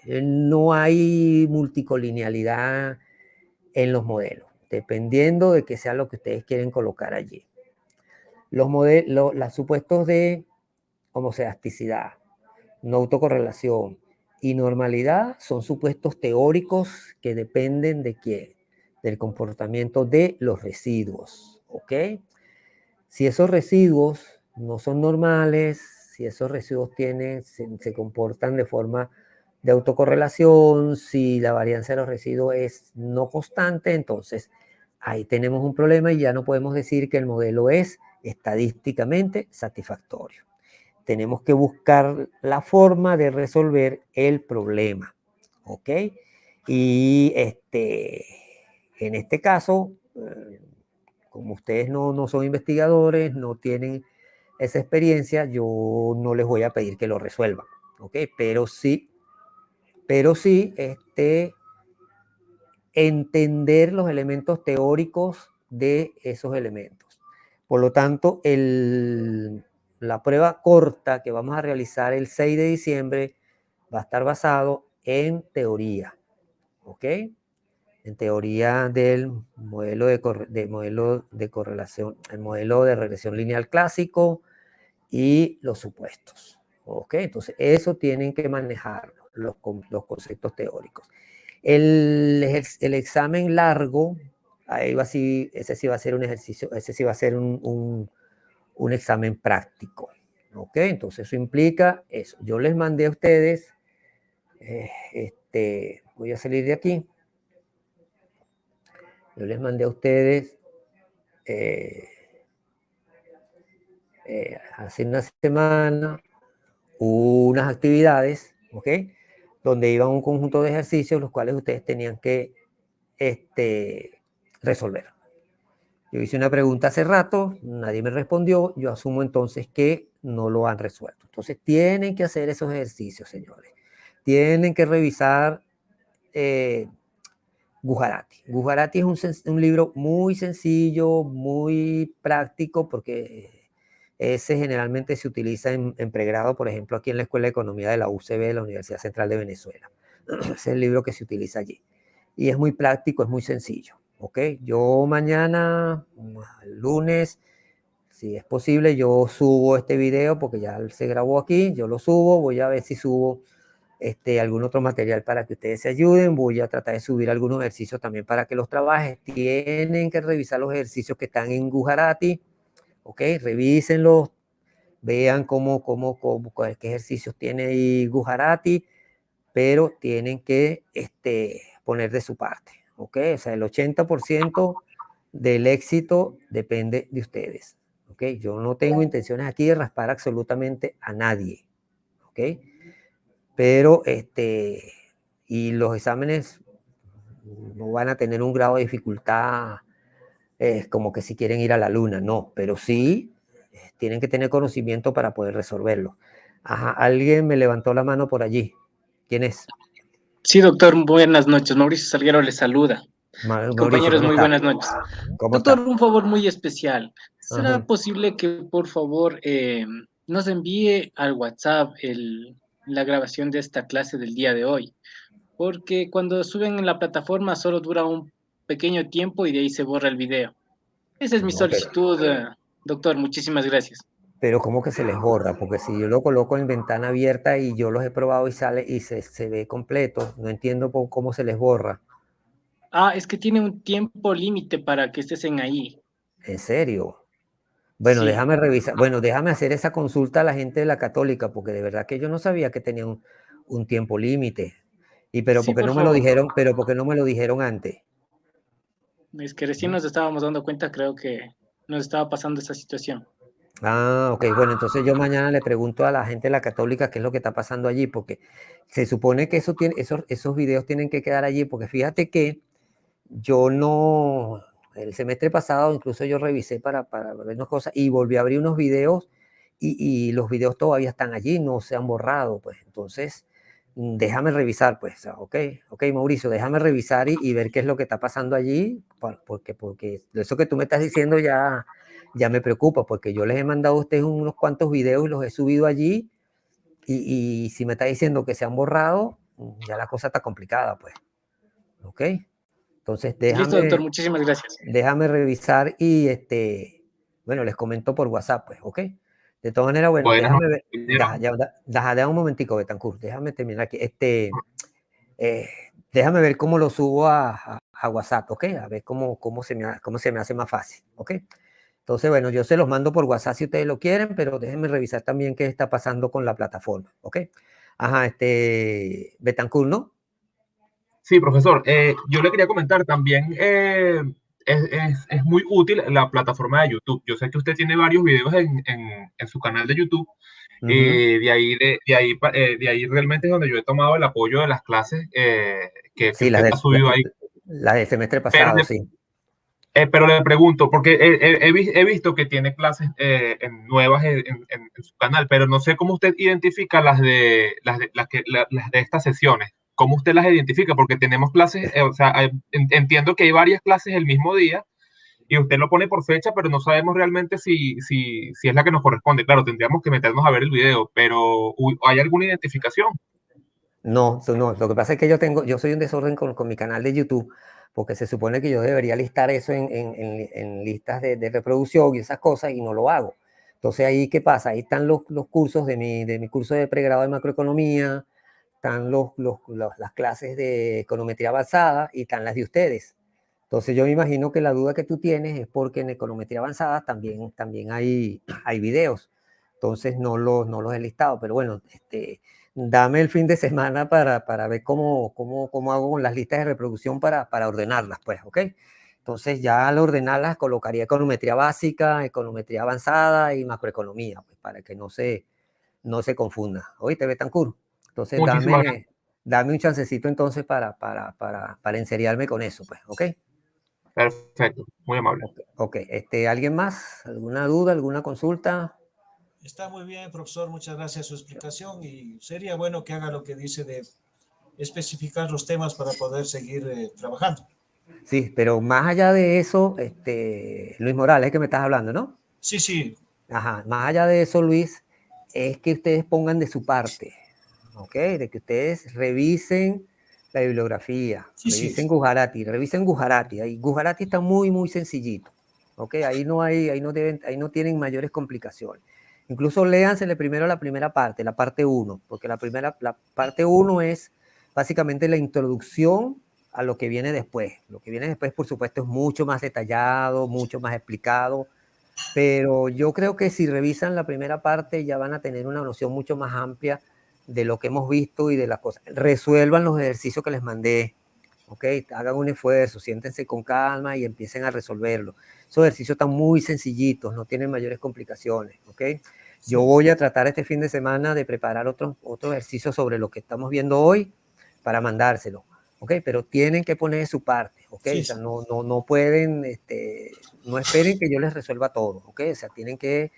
no hay multicolinealidad en los modelos, dependiendo de qué sea lo que ustedes quieren colocar allí. Los supuestos de homocedasticidad, no autocorrelación y normalidad son supuestos teóricos que dependen de qué, del comportamiento de los residuos, ¿ok? Si esos residuos no son normales, si esos residuos se comportan de forma de autocorrelación, si la varianza de los residuos es no constante, entonces ahí tenemos un problema y ya no podemos decir que el modelo es estadísticamente satisfactorio. Tenemos que buscar la forma de resolver el problema, ¿ok? Y en este caso, como ustedes no son investigadores, no tienen esa experiencia, yo no les voy a pedir que lo resuelvan, ¿ok? Pero sí, entender los elementos teóricos de esos elementos. Por lo tanto, la prueba corta que vamos a realizar el 6 de diciembre va a estar basado en teoría, ¿ok? En teoría del modelo de correlación, el modelo de regresión lineal clásico y los supuestos, ¿ok? Entonces, eso tienen que manejar los conceptos teóricos. El examen largo, ese sí va a ser un ejercicio, ese sí va a ser un examen práctico, ¿ok? Entonces, eso implica eso. Yo les mandé a ustedes, voy a salir de aquí. Yo les mandé a ustedes hace una semana unas actividades, ¿ok? Donde iban un conjunto de ejercicios los cuales ustedes tenían que resolver. Yo hice una pregunta hace rato, nadie me respondió, yo asumo entonces que no lo han resuelto. Entonces tienen que hacer esos ejercicios, señores. Tienen que revisar Gujarati. Gujarati es un libro muy sencillo, muy práctico, porque ese generalmente se utiliza en pregrado, por ejemplo, aquí en la Escuela de Economía de la UCB, de la Universidad Central de Venezuela. Ese es el libro que se utiliza allí. Y es muy práctico, es muy sencillo. ¿Ok? Yo mañana, el lunes, si es posible, yo subo este video porque ya se grabó aquí, yo lo subo, voy a ver si subo algún otro material para que ustedes se ayuden. Voy a tratar de subir algunos ejercicios también para que los trabajen. Tienen que revisar los ejercicios que están en Gujarati, ¿ok? Revísenlos, vean qué ejercicios tiene ahí Gujarati, pero tienen que poner de su parte, ¿ok? O sea, el 80% del éxito depende de ustedes, ¿ok? Yo no tengo intenciones aquí de raspar absolutamente a nadie, ¿ok? Pero, y los exámenes no van a tener un grado de dificultad como que si quieren ir a la luna, no, pero sí tienen que tener conocimiento para poder resolverlo. Ajá, alguien me levantó la mano por allí. ¿Quién es? Sí, doctor, buenas noches. Mauricio Salguero le saluda. Mauricio, Compañeros, ¿cómo muy está? buenas noches. ¿Cómo Doctor, está? un favor muy especial. ¿Será Ajá. posible que, por favor, nos envíe al WhatsApp la grabación de esta clase del día de hoy? Porque cuando suben en la plataforma solo dura un pequeño tiempo y de ahí se borra el video. Esa es mi No, solicitud, doctor. Muchísimas gracias. pero ¿cómo que se les borra? Porque si yo lo coloco en ventana abierta y yo los he probado y sale y se ve completo, no entiendo cómo se les borra. Ah, es que tiene un tiempo límite para que estén ahí. ¿En serio? Bueno, Sí, déjame revisar. Bueno, déjame hacer esa consulta a la gente de la Católica, porque de verdad que yo no sabía que tenían un tiempo límite. Y pero sí, porque por no me lo favor. dijeron, pero porque no me lo dijeron antes. Es que recién nos estábamos dando cuenta, creo que nos estaba pasando esa situación. Ah, ok, bueno, entonces yo mañana le pregunto a la gente de la Católica qué es lo que está pasando allí, porque se supone que esos videos tienen que quedar allí, porque fíjate que yo no, el semestre pasado incluso yo revisé para ver unas cosas y volví a abrir unos videos y los videos todavía están allí, no se han borrado, pues entonces déjame revisar, pues, ok, Mauricio, déjame revisar y ver qué es lo que está pasando allí, porque eso que tú me estás diciendo ya me preocupa, porque yo les he mandado a ustedes unos cuantos videos y los he subido allí y si me está diciendo que se han borrado, ya la cosa está complicada, pues, ok. Entonces, Listo, doctor, muchísimas gracias. déjame revisar y bueno, les comento por WhatsApp, pues, ¿ok? De todas maneras, bueno, Buenas déjame noches, ver, compañero. deja un momentico, Betancourt, déjame terminar aquí. Eh, déjame ver cómo lo subo a WhatsApp, ¿ok? A ver cómo se me hace más fácil, ¿ok? Entonces, bueno, yo se los mando por WhatsApp si ustedes lo quieren, pero déjenme revisar también qué está pasando con la plataforma, ¿ok? Ajá, Betancourt, ¿no? Sí, profesor, yo le quería comentar también, es muy útil la plataforma de YouTube. Yo sé que usted tiene varios videos en su canal de YouTube. Ujú. De ahí realmente es donde yo he tomado el apoyo de las clases que Sí, usted ha subido ahí. las del semestre Pero, pasado, sí. pero le pregunto, porque he visto que tiene clases nuevas en su canal, pero no sé cómo usted identifica las de estas sesiones. ¿Cómo usted las identifica? Porque tenemos clases, o sea, entiendo que hay varias clases el mismo día y usted lo pone por fecha, pero no sabemos realmente si es la que nos corresponde. Claro, tendríamos que meternos a ver el video, pero ¿hay alguna identificación? No, no, lo que pasa es que yo soy un desorden con mi canal de YouTube, porque se supone que yo debería listar eso en listas de reproducción y esas cosas, y no lo hago. Entonces ahí, ¿qué pasa? Ahí están los cursos de mi curso de pregrado de macroeconomía, están las clases de econometría avanzada y están las de ustedes. Entonces yo me imagino que la duda que tú tienes es porque en econometría avanzada también hay videos. Entonces no los he listado, pero bueno, dame el fin de semana para ver cómo hago con las listas de reproducción para ordenarlas, pues, ¿ok? Entonces ya al ordenarlas colocaría econometría básica, econometría avanzada y macroeconomía, pues, para que no se confunda. Oíste, Betancourt. Entonces Muchísimas gracias. dame un chancecito entonces para enseriarme con eso, pues, ¿ok? Perfecto, muy amable. Ok. ¿Alguien más? ¿Alguna duda, alguna consulta? Está muy bien, profesor. Muchas gracias por su explicación y sería bueno que haga lo que dice de especificar los temas para poder seguir trabajando. Sí, pero más allá de eso, Luis Morales, es que me estás hablando, ¿no? Sí, sí, Ajá, más allá de eso, Luis, es que ustedes pongan de su parte, ¿ok? De que ustedes revisen la bibliografía, sí, sí. revisen Gujarati. Ahí Gujarati está muy, muy sencillito, ¿ok? Ahí no tienen mayores complicaciones. Incluso léansele primero la primera parte, la parte 1, porque la parte 1 es básicamente la introducción a lo que viene después. Lo que viene después, por supuesto, es mucho más detallado, mucho más explicado, pero yo creo que si revisan la primera parte ya van a tener una noción mucho más amplia de lo que hemos visto y de las cosas. Resuelvan los ejercicios que les mandé, ¿ok? Hagan un esfuerzo, siéntense con calma y empiecen a resolverlo. Esos ejercicios están muy sencillitos, no tienen mayores complicaciones, ¿ok? Yo Sí. voy a tratar este fin de semana de preparar otros ejercicios sobre lo que estamos viendo hoy para mandárselo. ¿ok? Pero tienen que poner de su parte, ¿ok? Sí, O sea, sí. no pueden, no esperen que yo les resuelva todo, ¿ok? O sea, tienen que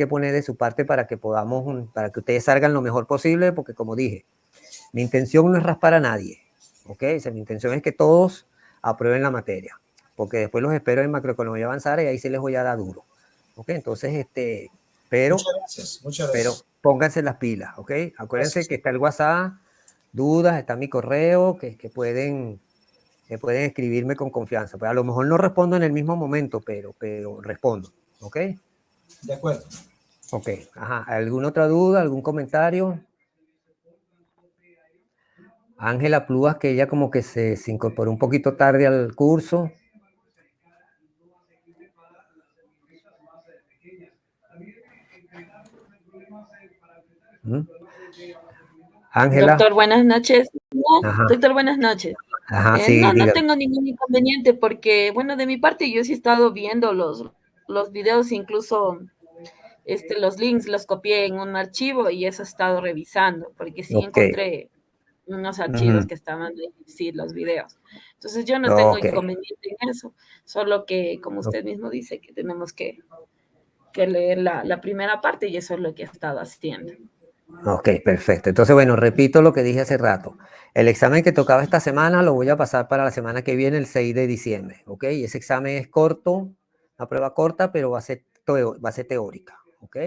poner de su parte para que podamos, para que ustedes salgan lo mejor posible, porque como dije, mi intención no es raspar a nadie, ¿ok? O sea, mi intención es que todos aprueben la materia, porque después los espero en macroeconomía avanzada y ahí sí les voy a dar duro, ¿ok? Entonces, pero Muchas gracias, muchas gracias. pónganse las pilas, ¿ok? Acuérdense Gracias. que está el WhatsApp, dudas, está mi correo, que pueden escribirme con confianza. Pues a lo mejor no respondo en el mismo momento, pero respondo, ¿ok? De acuerdo. Ok, ajá. ¿Alguna otra duda, algún comentario? Ángela Plúas, que ella como que se incorporó un poquito tarde al curso. ¿Mm? Ángela. Doctor, buenas noches. Ajá. Doctor, buenas noches. Ajá, sí, No dígame. tengo ningún inconveniente porque, bueno, de mi parte yo sí he estado viendo los videos, incluso los links los copié en un archivo y eso he estado revisando, porque sí Ok. encontré unos archivos Ujú. que estaban ahí, sí, los videos. Entonces yo no tengo Ok. inconveniente en eso, solo que, como usted mismo dice, que tenemos que leer la primera parte y eso es lo que he estado haciendo. Ok, perfecto. Entonces, bueno, repito lo que dije hace rato. El examen que tocaba esta semana lo voy a pasar para la semana que viene, el 6 de diciembre, ¿ok? Y ese examen es corto, una prueba corta, pero va a ser teórica, ¿ok?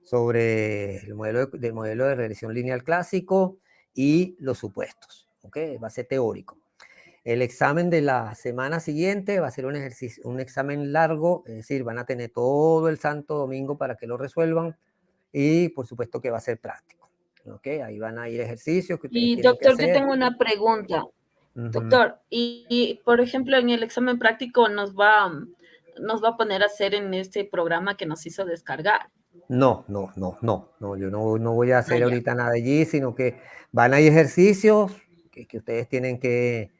Sobre el modelo de regresión lineal clásico y los supuestos, ¿ok? Va a ser teórico. El examen de la semana siguiente va a ser un examen largo, es decir, van a tener todo el santo domingo para que lo resuelvan. Y por supuesto que va a ser práctico, ¿ok? Ahí van a ir ejercicios que ustedes Y tienen que doctor, yo hacer. tengo una pregunta. Uh-huh. Doctor, por ejemplo, en el examen práctico nos va a poner a hacer en este programa que nos hizo descargar. No, yo no voy a hacer Ya. ahorita nada allí, sino que van a ir ejercicios que ustedes tienen que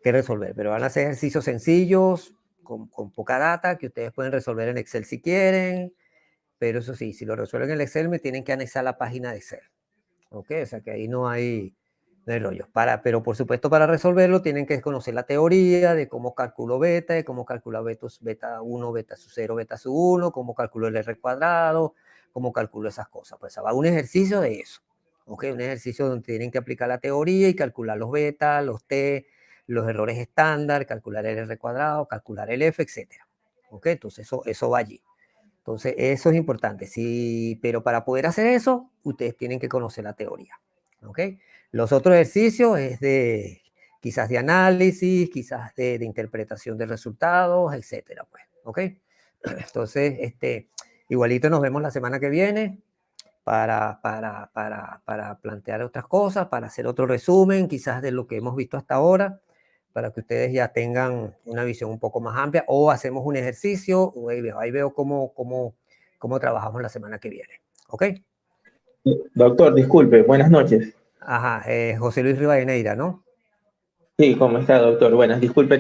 resolver, pero van a ser ejercicios sencillos, con poca data, que ustedes pueden resolver en Excel si quieren, pero eso sí, si lo resuelven en Excel me tienen que anexar la página de Excel, ¿ok? O sea que ahí no hay rollo. Pero por supuesto para resolverlo tienen que conocer la teoría de cómo calculo beta, de cómo calculo beta 1, beta su 0, beta su 1, cómo calculo el R cuadrado, cómo calculo esas cosas. Pues va un ejercicio de eso, ¿ok? Un ejercicio donde tienen que aplicar la teoría y calcular los beta, los t, los errores estándar, calcular el R cuadrado, calcular el F, etc. ¿Ok? Entonces eso va allí. Entonces eso es importante, sí, pero para poder hacer eso, ustedes tienen que conocer la teoría, ¿ok? Los otros ejercicios es quizás de análisis, quizás de interpretación de resultados, etcétera, pues, ¿ok? Entonces, igualito nos vemos la semana que viene para plantear otras cosas, para hacer otro resumen, quizás de lo que hemos visto hasta ahora, para que ustedes ya tengan una visión un poco más amplia, o hacemos un ejercicio, o ahí veo cómo trabajamos la semana que viene, ¿ok? Doctor, disculpe, buenas noches. Ajá, José Luis Rivadeneira, ¿no? Sí, ¿cómo está, doctor? Buenas, disculpe,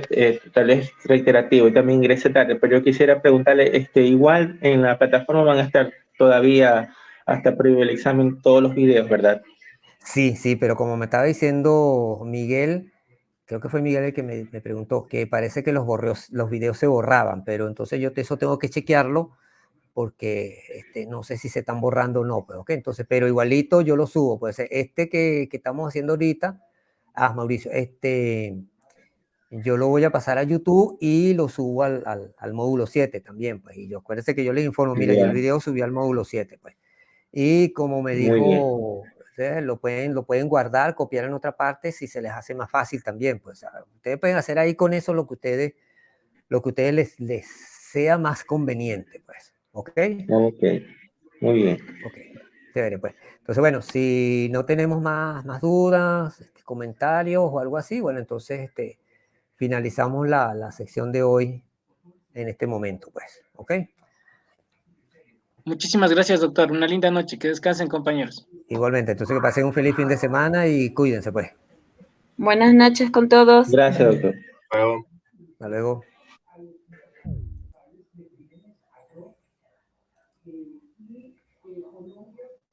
tal vez reiterativo, y también ingresé tarde, pero yo quisiera preguntarle, igual en la plataforma van a estar todavía hasta previo el examen todos los videos, ¿verdad? Sí, pero como me estaba diciendo Miguel, creo que fue Miguel el que me preguntó, que parece que los videos se borraban, pero entonces yo eso tengo que chequearlo, porque no sé si se están borrando o no, pues, ¿ok? Entonces, pero igualito yo lo subo, pues que estamos haciendo ahorita, Mauricio, yo lo voy a pasar a YouTube y lo subo al módulo 7 también, pues, y yo acuérdense que yo les informo, mira, yo el video subí al módulo 7, pues, y como me Muy bien. dijo, ustedes lo pueden guardar, copiar en otra parte si se les hace más fácil también, pues, ustedes pueden hacer ahí con eso lo que ustedes les sea más conveniente, pues, ¿ok? Ok, muy bien. Ok, chévere, pues. Entonces, bueno, si no tenemos más dudas, comentarios o algo así, bueno, entonces finalizamos la sección de hoy en este momento, pues, ¿ok? Muchísimas gracias, doctor. Una linda noche. Que descansen, compañeros. Igualmente, entonces que pasen un feliz fin de semana y cuídense, pues. Buenas noches con todos. Gracias, doctor. Luego. Hasta luego.